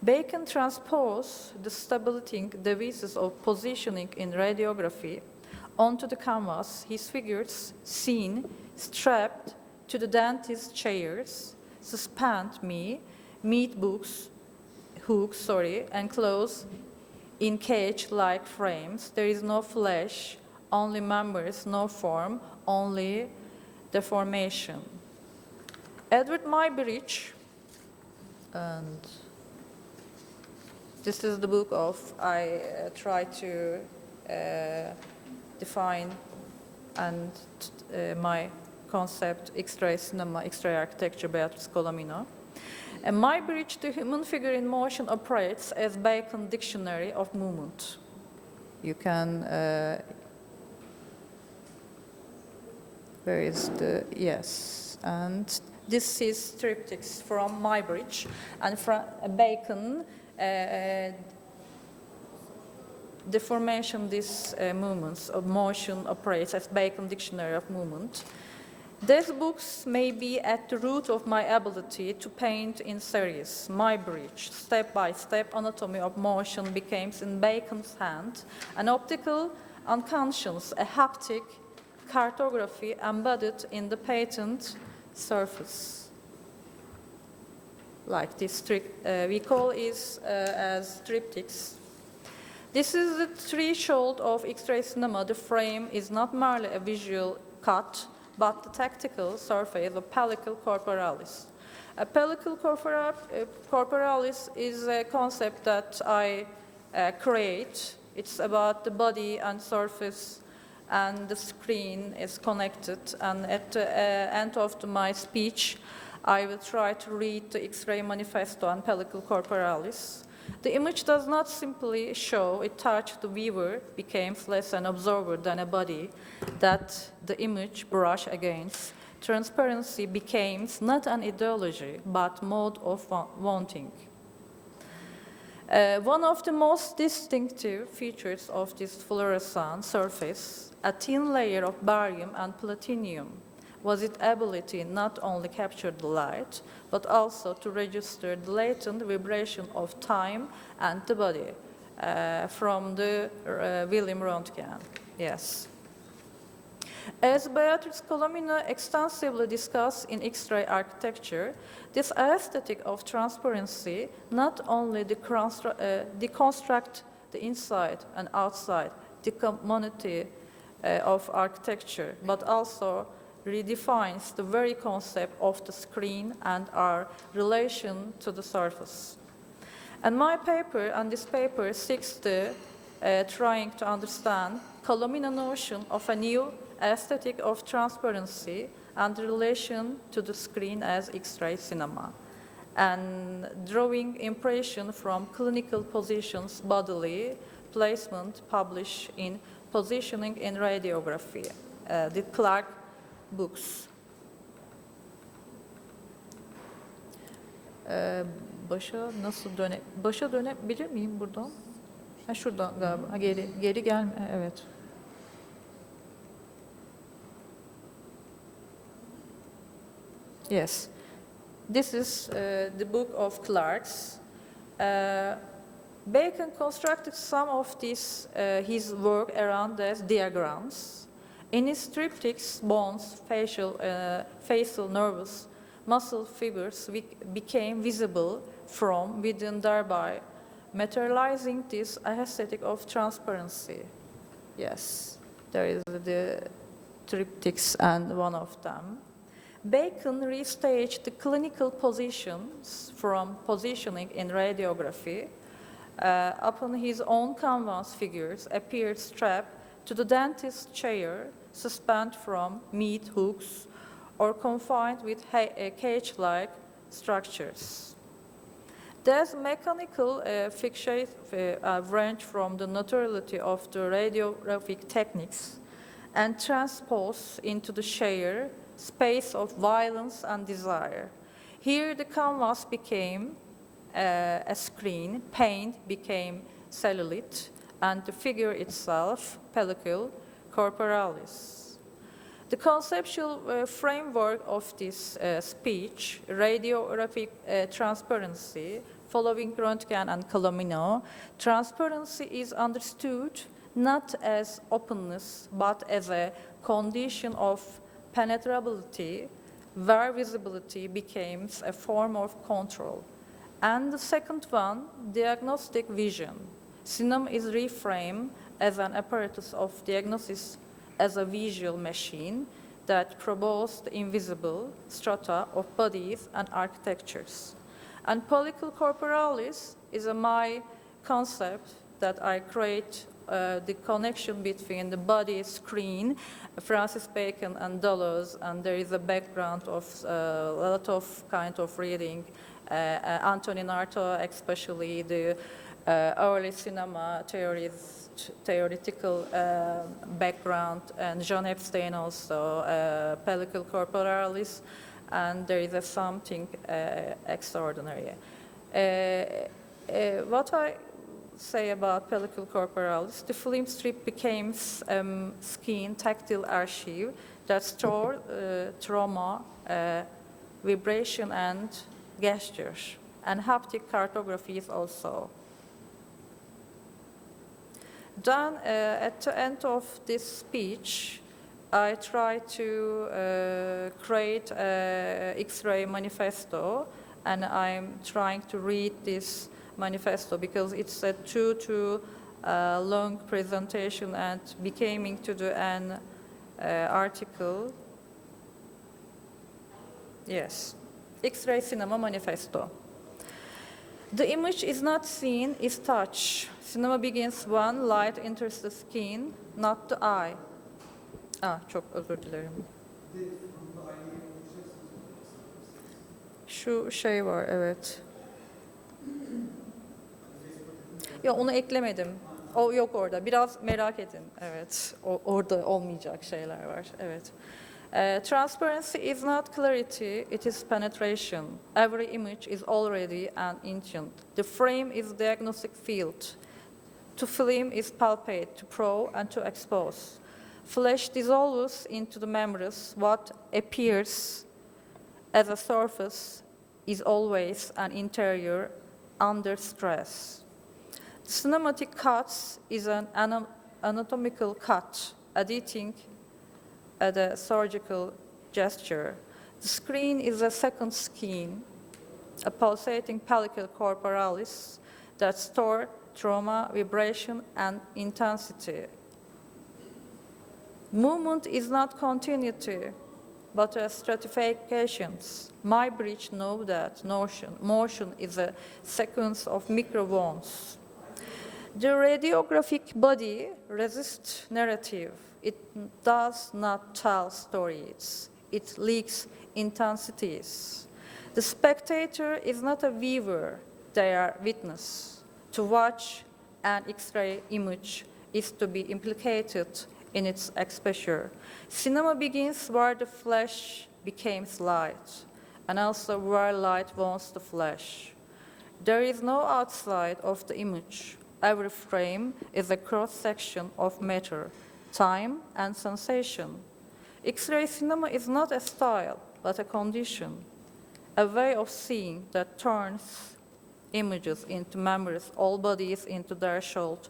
Bacon transposed the stabilizing devices of positioning in radiography onto the canvas. His figures seen strapped to the dentist's chairs, suspend me, hooks, enclosed in cage-like frames. There is no flesh, only members, no form, only deformation. Edward Muybridge, and this is the book of, I try to define and my concept, X-ray cinema, X-ray architecture, Beatrice Colomino. And Muybridge, the human figure in motion, operates as Bacon dictionary of movement. You can, where is the, yes, and this is triptychs from Muybridge, and from Bacon, deformation, these movements of motion operates as Bacon dictionary of movement. These books may be at the root of my ability to paint in series. Muybridge, step-by-step anatomy of motion becomes in Bacon's hand, an optical unconscious, a haptic cartography embedded in the patent surface. Like this, we call it as triptychs. This is the threshold of X-ray cinema. The frame is not merely a visual cut, but the tactical surface of pellicle corporalis. A pellicle corporalis is a concept that I create. It's about the body and surface and the screen is connected. And at the end of my speech, I will try to read the X-ray manifesto and pellicle corporalis. The image does not simply show it touched the viewer, becomes less an observer than a body that the image brush against. Transparency becomes not an ideology, but mode of wanting. One of the most distinctive features of this fluorescent surface, a thin layer of barium and platinum, was its ability not only to capture the light, but also to register the latent vibration of time and the body from the Wilhelm Röntgen. Yes. As Beatrice Colomino extensively discussed in X-ray architecture, this aesthetic of transparency not only deconstructs the inside and outside, the community of architecture, but also redefines the very concept of the screen and our relation to the surface. And my paper, and this paper, seeks to trying to understand Colomino's notion of a new aesthetic of transparency and the relation to the screen as X-ray cinema, and drawing impression from clinical positions, bodily placement published in Positioning in Radiography, the Clark books. Başa dönebilir miyim buradan? Ha, şuradan galiba. Ha, geri gelme. Evet. Yes. This is the book of Clark's. Bacon constructed some of his work around as diagrams. In his triptychs, bones, facial nervous, muscle fibers became visible from within, thereby materializing this aesthetic of transparency. Yes, there is the triptychs and one of them. Bacon restaged the clinical positions from Positioning in Radiography. Upon his own canvas figures appeared strapped to the dentist's chair, suspended from meat hooks, or confined with cage-like structures. These mechanical fixtures range from the naturality of the radiographic techniques and transpose into the chair space of violence and desire. Here the canvas became a screen, paint became cellulite, and the figure itself, pellicle corporalis. The conceptual framework of this speech, radiographic transparency, following Röntgen and Colomino, transparency is understood not as openness, but as a condition of penetrability, where visibility becomes a form of control. And the second one, diagnostic vision. Cinema is reframed as an apparatus of diagnosis as a visual machine that probes the invisible strata of bodies and architectures. And pellicle corporalis is my concept that I create the connection between the body, screen, Francis Bacon and Deleuze, and there is a background of a lot of kind of reading, Antonin Artaud, especially the early cinema theoretical background, and Jean Epstein also, pellicle corporalis, and there is something extraordinary. What I say about pellicle corporalis, the film strip became skin tactile archive that stored trauma, vibration, and gestures, and haptic cartographies also. Then, at the end of this speech, I try to create an X-ray manifesto, and I'm trying to read this manifesto because it's a too long presentation and becoming to the an article. Yes, X-ray cinema manifesto. The image is not seen, is touch. Cinema begins when light enters the skin, not the eye. Çok özür dilerim. Şu şey var, evet. Ya onu eklemedim. O yok orada. Biraz merak edin. Evet. Orada olmayacak şeyler var. Evet. Transparency is not clarity, it is penetration. Every image is already an ancient. The frame is diagnostic field. To film is palpate, to probe, and to expose. Flesh dissolves into the memories. What appears as a surface is always an interior under stress. Cinematic cuts is an anatomical cut, editing at a surgical gesture. The screen is a second skin, a pulsating pellicle corporalis that store trauma, vibration, and intensity. Movement is not continuity, but a stratification. My bridge know that motion is a sequence of microwounds. The radiographic body resists narrative. It does not tell stories. It leaks intensities. The spectator is not a viewer, they are witness. To watch an X-ray image is to be implicated in its exposure. Cinema begins where the flesh becomes light, and also where light wounds the flesh. There is no outside of the image. Every frame is a cross-section of matter, time, and sensation. X-ray cinema is not a style, but a condition, a way of seeing that turns images into memories, all bodies into their shoulder,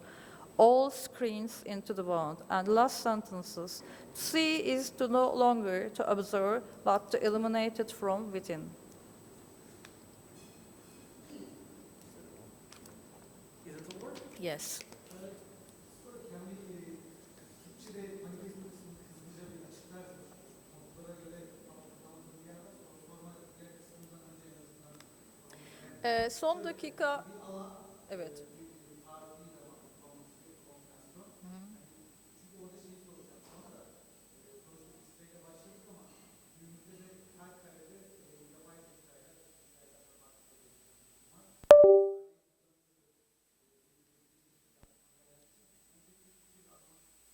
all screens into the wound. And last sentences, to see is to no longer to observe, but to eliminate it from within. Yes. Son dakika, evet.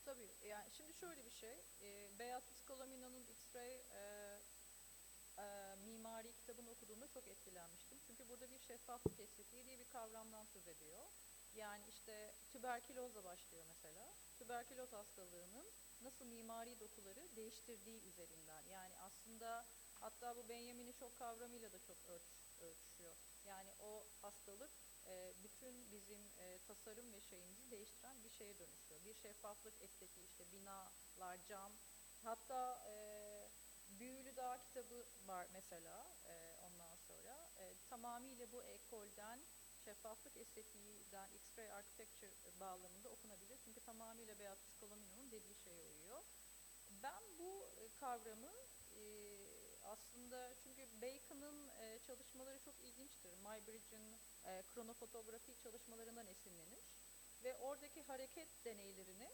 Tabii, yani şimdi şöyle bir şey, Beatrice Colomino'nun X-ray mimari kitabını okuduğumda çok etkilenmiştim. Çünkü burada bir şeffaflık estetiği diye bir kavramdan söz ediyor. Yani işte tüberkülozla başlıyor mesela. Tüberküloz hastalığının nasıl mimari dokuları değiştirdiği üzerinden. Yani aslında hatta bu Benjamin'in şok kavramıyla da çok örtüşüyor. Yani o hastalık bütün bizim tasarım ve şeyimizi değiştiren bir şeye dönüşüyor. Bir şeffaflık estetiği, işte binalar, cam, hatta Büyülü Dağ kitabı var mesela, ondan sonra tamamıyla bu ekolden, şeffaflık estetiğinden X-ray architecture bağlamında okunabilir. Çünkü tamamıyla Beatrice Colomino'nun dediği şeye uyuyor. Ben bu kavramı aslında, çünkü Bacon'ın çalışmaları çok ilginçtir. Muybridge'in kronofotografi çalışmalarından esinlenir ve oradaki hareket deneylerini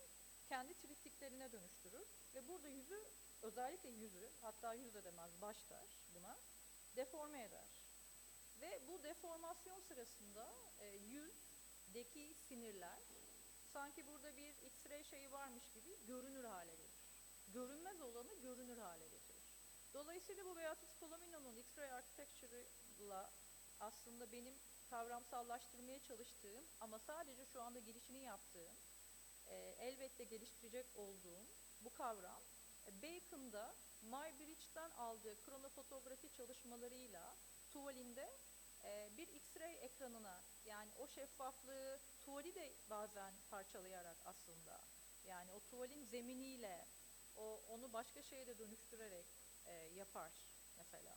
kendi triptiklerine dönüştürür ve burada yüzü, özellikle yüzü, hatta yüz de demez, baş der buna, deforme eder. Ve bu deformasyon sırasında yüzdeki sinirler sanki burada bir X-ray şeyi varmış gibi görünür hale gelir. Görünmez olanı görünür hale getirir. Dolayısıyla bu Beatrice Colomino'nun X-ray architecture'la aslında benim kavramsallaştırmaya çalıştığım ama sadece şu anda girişini yaptığım, elbette geliştirecek olduğum bu kavram, Bacon'da Muybridge'den aldığı kronofotografi çalışmalarıyla tuvalinde bir X-ray ekranına, yani o şeffaflığı, tuvali de bazen parçalayarak aslında, yani o tuvalin zeminiyle onu başka şeye de dönüştürerek yapar mesela.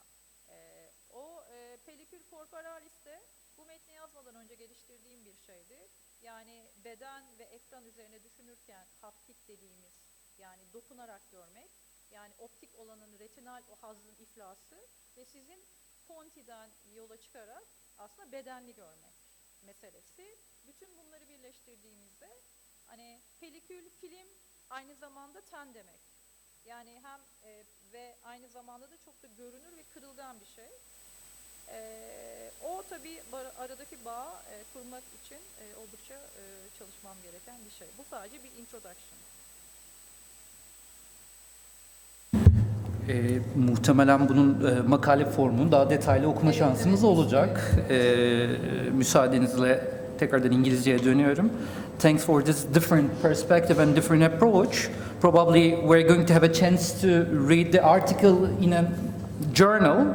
O pelikül corporalis'te bu metni yazmadan önce geliştirdiğim bir şeydi. Yani beden ve ekran üzerine düşünürken haptik dediğimiz, yani dokunarak görmek, yani optik olanın retinal o hazzın iflası ve sizin Ponti'den yola çıkarak aslında bedenli görmek meselesi. Bütün bunları birleştirdiğimizde hani pelikül, film aynı zamanda ten demek. Yani hem ve aynı zamanda da çok da görünür ve kırılgan bir şey. O tabii aradaki bağı kurmak için oldukça çalışmam gereken bir şey. Bu sadece bir introduction. Muhtemelen bunun makale formunu daha detaylı okuma şansımız olacak. Müsaadenizle tekrardan İngilizceye dönüyorum. Thanks for this different perspective and different approach. Probably we're going to have a chance to read the article in a journal.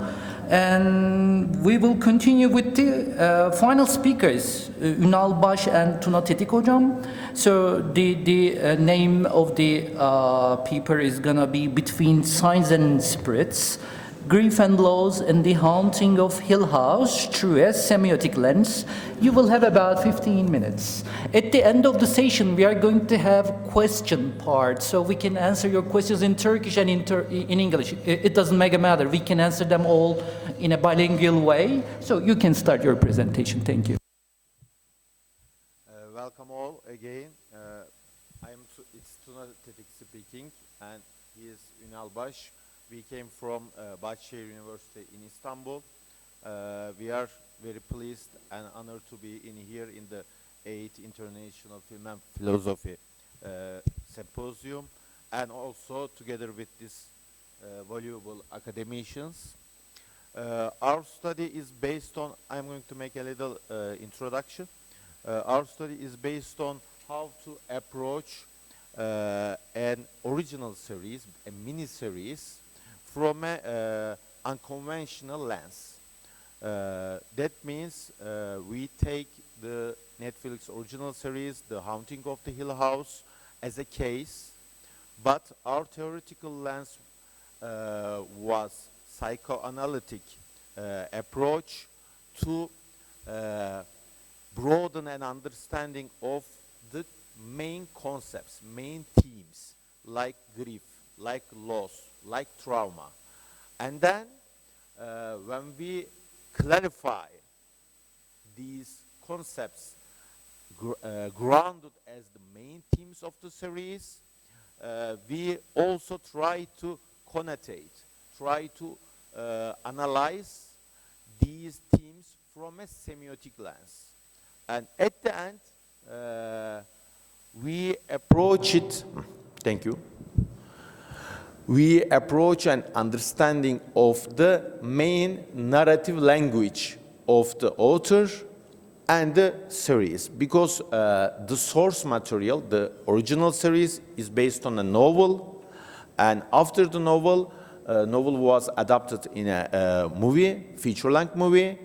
And we will continue with the final speakers, Ünal Baş and Tuna Tetik hocam. So the name of the paper is gonna be Between Signs and Spirits, Grief and Loss and the Haunting of Hill House Through a Semiotic Lens. You will have about 15 minutes. At the end of the session, we are going to have question part, so we can answer your questions in Turkish and in English. It doesn't make a matter. We can answer them all in a bilingual way. So you can start your presentation. Thank you. Welcome all again. It's Tuna Tetik speaking, and he is Ünal Baş. We came from Bahçeşehir University in Istanbul. We are very pleased and honored to be here in the 8th International Film and Philosophy Symposium, and also together with these valuable academicians. Our study is based on, I'm going to make a little introduction. Our study is based on how to approach an original series, a mini-series, from an unconventional lens. That means we take the Netflix original series, The Haunting of the Hill House, as a case, but our theoretical lens was psychoanalytic approach to broaden an understanding of the main concepts, main themes, like grief, like loss, like trauma. And then when we clarify these concepts grounded as the main themes of the series, we also try to connotate, try to analyze these themes from a semiotic lens. And at the end, we approach it, thank you, we approach an understanding of the main narrative language of the author and the series, because the source material, the original series, is based on a novel, and after the novel was adapted in a movie, feature-length movie,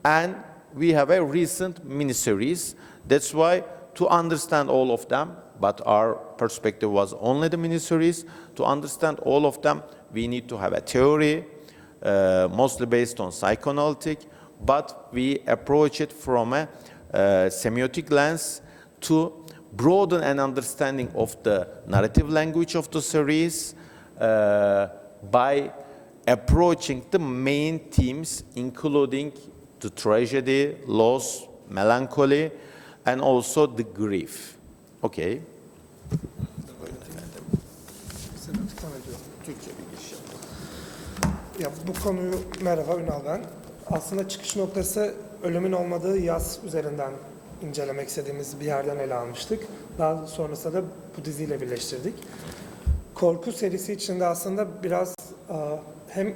and we have a recent miniseries. That's why, to understand all of them, but our perspective was only the miniseries, to understand all of them, we need to have a theory, mostly based on psychoanalytic, but we approach it from a semiotic lens to broaden an understanding of the narrative language of the series by approaching the main themes, including the tragedy, loss, melancholy, and also the grief. Okay. Ya bu konuyu, merhaba Ünal ben. Aslında çıkış noktası ölümün olmadığı yaz üzerinden incelemek istediğimiz bir yerden ele almıştık. Daha sonrasında da bu diziyle birleştirdik. Korku serisi içinde aslında biraz hem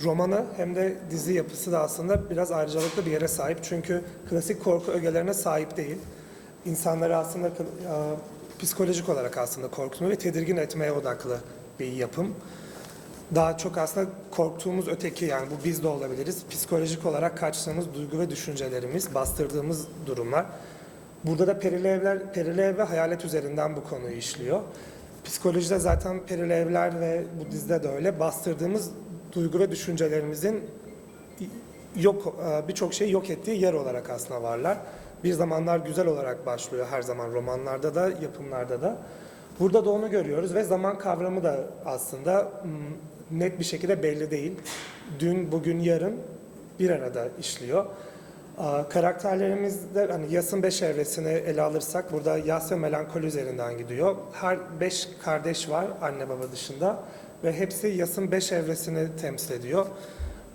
romanı hem de dizi yapısı da aslında biraz ayrıcalıklı bir yere sahip. Çünkü klasik korku ögelerine sahip değil. İnsanları aslında psikolojik olarak aslında korkutma ve tedirgin etmeye odaklı bir yapım. Daha çok aslında korktuğumuz öteki, yani bu biz de olabiliriz. Psikolojik olarak kaçtığımız duygu ve düşüncelerimiz, bastırdığımız durumlar. Burada da perili ev ve hayalet üzerinden bu konuyu işliyor. Psikolojide zaten perili evler ve bu dizide de öyle. Bastırdığımız duygu ve düşüncelerimizin birçok şeyi yok ettiği yer olarak aslında varlar. Bir zamanlar güzel olarak başlıyor her zaman romanlarda da, yapımlarda da. Burada da onu görüyoruz ve zaman kavramı da aslında net bir şekilde belli değil. Dün, bugün, yarın bir arada işliyor. Karakterlerimizde hani Yas'ın 5 evresini ele alırsak burada Yas ve melankoli üzerinden gidiyor. Her 5 kardeş var anne baba dışında ve hepsi Yas'ın 5 evresini temsil ediyor.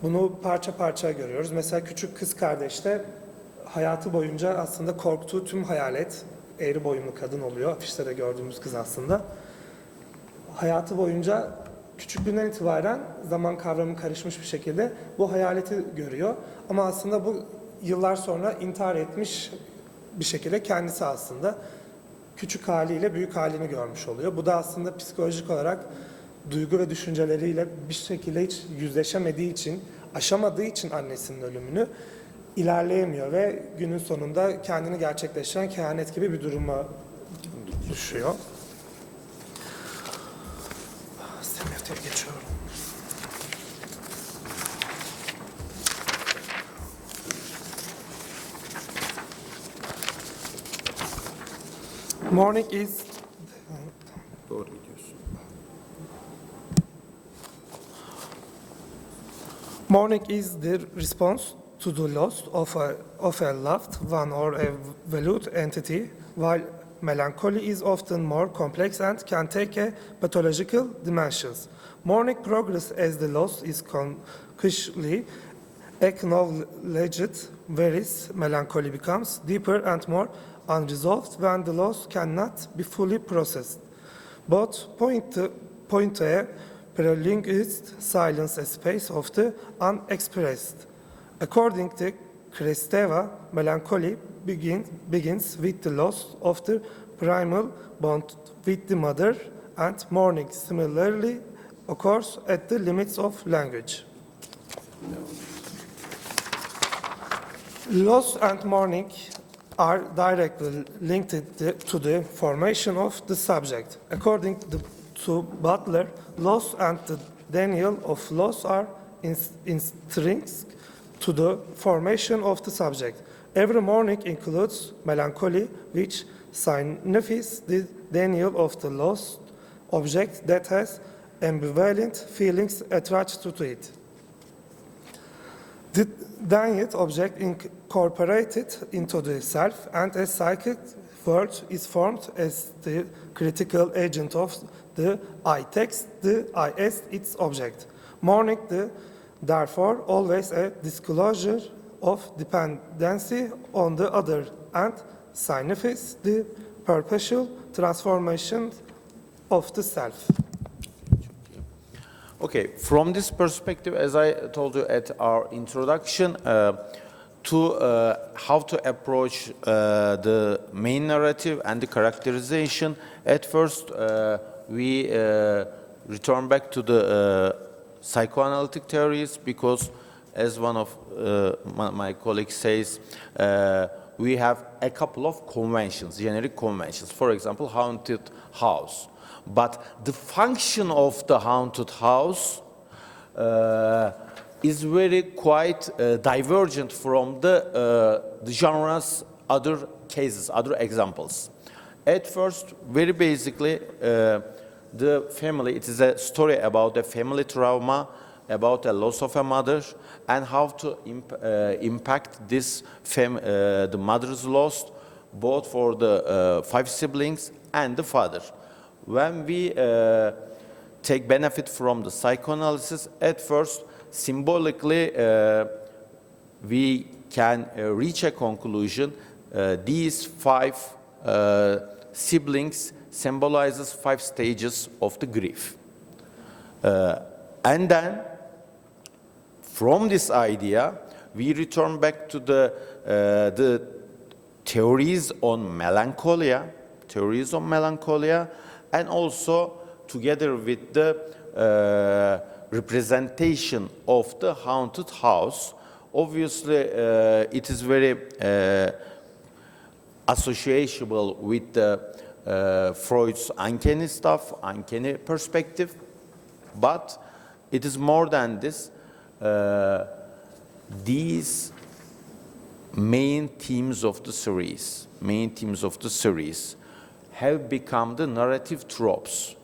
Bunu parça parça görüyoruz. Mesela küçük kız kardeşte hayatı boyunca aslında korktuğu tüm hayalet, eğri boyunlu kadın oluyor. Afişte de gördüğümüz kız aslında. Hayatı boyunca küçüklüğünden itibaren zaman kavramı karışmış bir şekilde bu hayaleti görüyor. Ama aslında bu yıllar sonra intihar etmiş bir şekilde kendisi aslında küçük haliyle büyük halini görmüş oluyor. Bu da aslında psikolojik olarak duygu ve düşünceleriyle bir şekilde hiç yüzleşemediği için, aşamadığı için annesinin ölümünü ilerleyemiyor ve günün sonunda kendini gerçekleştiren kehanet gibi bir duruma düşüyor. Semiotic'e geçiyorum. Morning is Doğru gidiyorsun. Mourning is the response to the loss of a loved one or a valued entity, while melancholy is often more complex and can take a pathological dimensions. Mourning progresses as the loss is consciously acknowledged, whereas melancholy becomes deeper and more unresolved when the loss cannot be fully processed. Both point to a prolonged silence, a space of the unexpressed. According to Kristeva, melancholy begins with the loss of the primal bond with the mother, and mourning similarly occurs at the limits of language. Loss and mourning are directly linked to the formation of the subject. According to Butler, loss and the denial of loss are intrinsic to the formation of the subject. Every mourning includes melancholy, which signifies the denial of the lost object that has ambivalent feelings attached to it. The denied object incorporated into the self and a psychic world is formed as the critical agent of the I text, the I as its object. Mourning, therefore, always a disclosure of dependency on the other and signifies the perpetual transformation of the self. Okay, from this perspective, as I told you at our introduction, to how to approach the main narrative and the characterization, at first we return back to the psychoanalytic theories because, as one of my colleagues says, we have a couple of conventions, generic conventions. For example, haunted house. But the function of the haunted house is very quite divergent from the genre's other cases, other examples. At first, very basically, the family, it is a story about a family trauma, about a loss of a mother, and how to impact this the mother's loss, both for the 5 siblings and the father. When we take benefit from the psychoanalysis, at first, symbolically, we can reach a conclusion. These 5 siblings symbolizes 5 stages of the grief. And then, from this idea, we return back to the theories on melancholia, and also together with the representation of the haunted house. Obviously, it is very associable with the Freud's uncanny stuff, uncanny perspective, but it is more than this. These main themes of the series have become the narrative tropes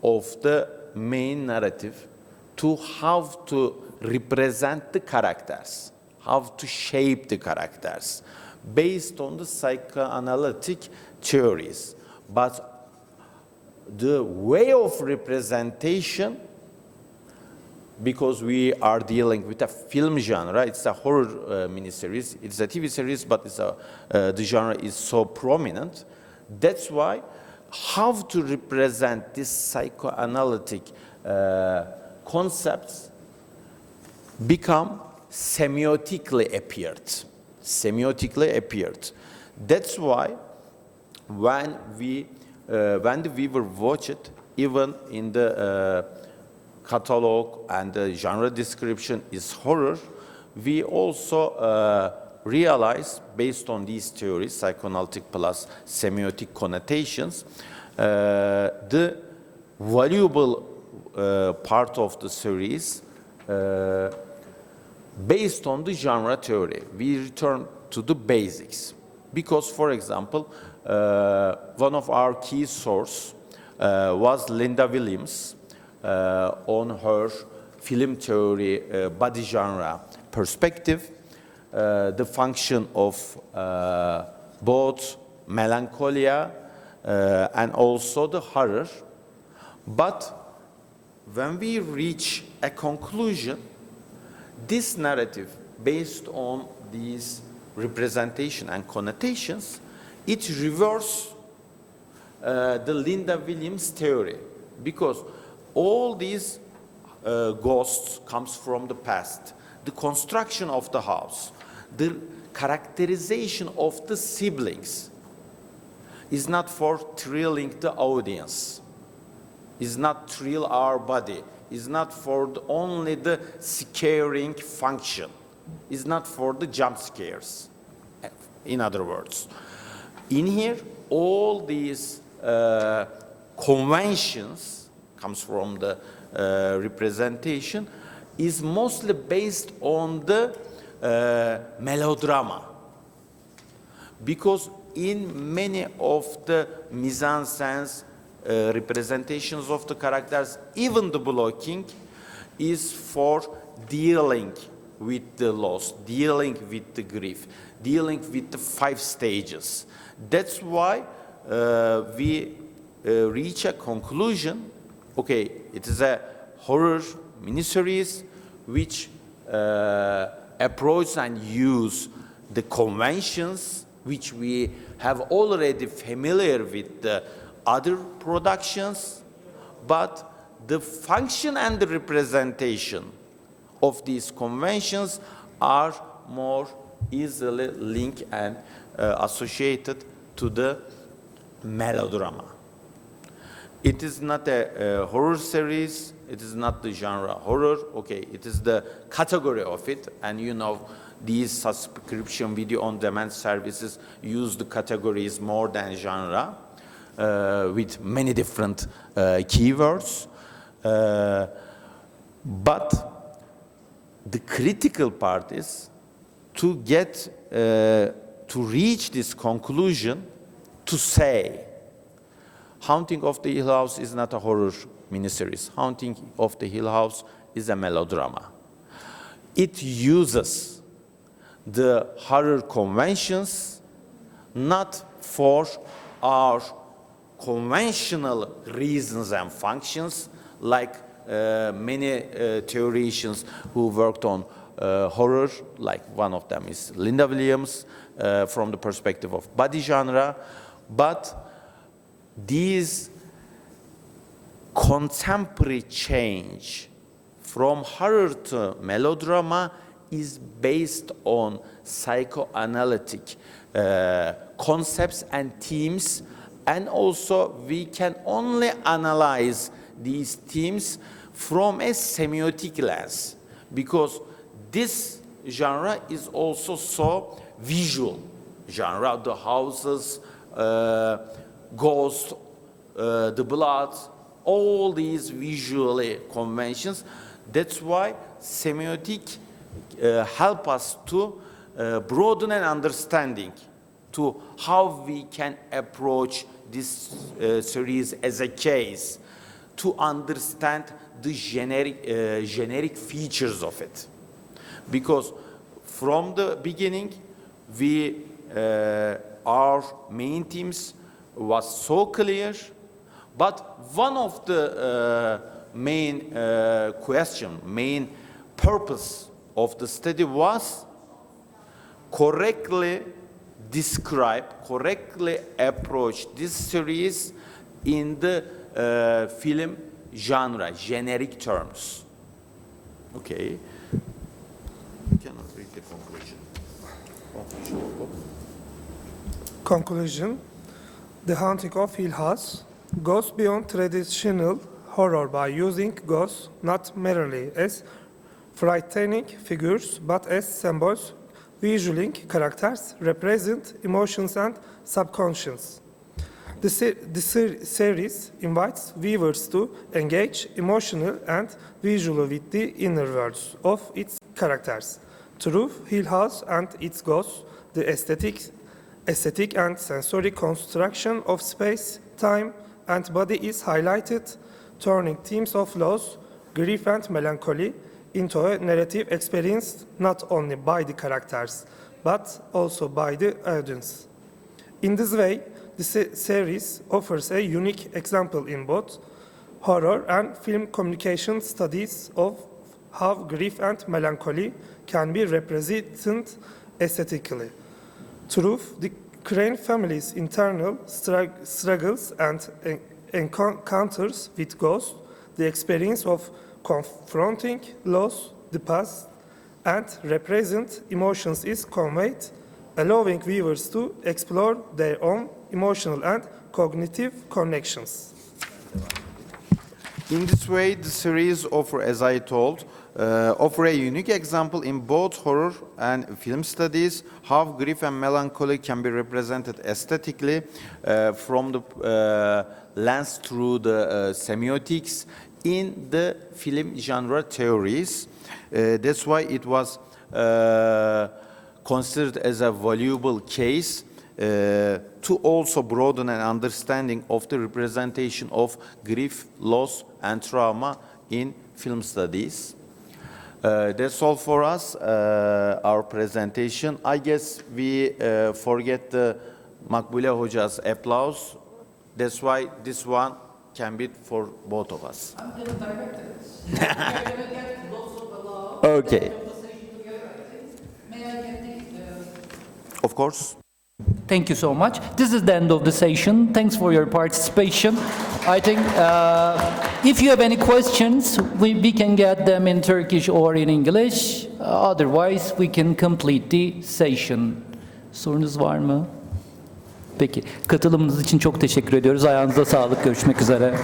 of the main narrative to how to represent the characters, how to shape the characters based on the psychoanalytic theories. But the way of representation, because we are dealing with a film genre, it's a horror miniseries, it's a TV series, but the genre is so prominent. That's why how to represent this psychoanalytic concepts become semiotically appeared. That's why when the viewer watch it, even in the catalog and the genre description is horror, we also realize, based on these theories, psychoanalytic plus semiotic connotations, the valuable part of the series based on the genre theory. We return to the basics. Because, for example, one of our key sources was Linda Williams on her film theory body genre perspective, the function of both melancholia and also the horror. But when we reach a conclusion, this narrative based on these representation and connotations, it reverses the Linda Williams theory, because all these ghosts comes from the past. The construction of the house, the characterization of the siblings is not for thrilling the audience, is not thrill our body, is not for only the scaring function, is not for the jump scares. In other words, in here, all these conventions comes from the representation is mostly based on the melodrama. Because in many of the mise-en-scène representations of the characters, even the blocking is for dealing with the loss, dealing with the grief, dealing with the 5 stages. That's why we reach a conclusion, okay, it is a horror miniseries which approach and use the conventions which we have already familiar with the other productions, but the function and the representation of these conventions are more easily linked and associated to the melodrama. It is not a horror series, it is not the genre horror, okay, it is the category of it, and you know these subscription video on demand services use the categories more than genre with many different keywords. But the critical part is to get to reach this conclusion, to say Haunting of the Hill House is not a horror miniseries. Haunting of the Hill House is a melodrama. It uses the horror conventions not for our conventional reasons and functions, like many theoreticians who worked on horror, like one of them is Linda Williams, from the perspective of body genre, but these contemporary change from horror to melodrama is based on psychoanalytic concepts and themes, and also we can only analyze these themes from a semiotic lens, because this genre is also so visual genre, the houses, ghosts, the blood, all these visually conventions. That's why semiotic help us to broaden an understanding to how we can approach this series as a case, to understand the generic features of it. Because from the beginning, our main themes was so clear, but one of the main main purpose of the study was correctly describe, correctly approach this series in the film genre, generic terms. Okay. You cannot read the conclusion. Conclusion: The Haunting of Hill House goes beyond traditional horror by using ghosts not merely as frightening figures but as symbols visually characters represent emotions and subconscious. The series invites viewers to engage emotionally and visually with the inner worlds of its characters. Through Hill House and its ghosts, the aesthetic and sensory construction of space, time, and body is highlighted, turning themes of loss, grief, and melancholy into a narrative experienced not only by the characters, but also by the audience. In this way, the series offers a unique example in both horror and film communication studies of how grief and melancholy can be represented aesthetically. Through the Crane family's internal struggles and encounters with ghosts, the experience of confronting loss, the past, and represent emotions is conveyed, allowing viewers to explore their own emotional and cognitive connections. In this way, the series offer, as I told, offer a unique example in both horror and film studies, how grief and melancholy can be represented aesthetically from the lens through the semiotics in the film genre theories. That's why it was considered as a valuable case to also broaden an understanding of the representation of grief, loss, and trauma in film studies. That's all for us, our presentation. I guess we forget the Makbule Hoca's applause. That's why this one can be for both of us. I'm going to direct it. Okay. May I get Of course. Thank you so much. This is the end of the session. Thanks for your participation. I think if you have any questions, we can get them in Turkish or in English. Otherwise, we can complete the session. Sorunuz var mı? Peki. Katılımınız için çok teşekkür ediyoruz. Ayağınıza sağlık. Görüşmek üzere.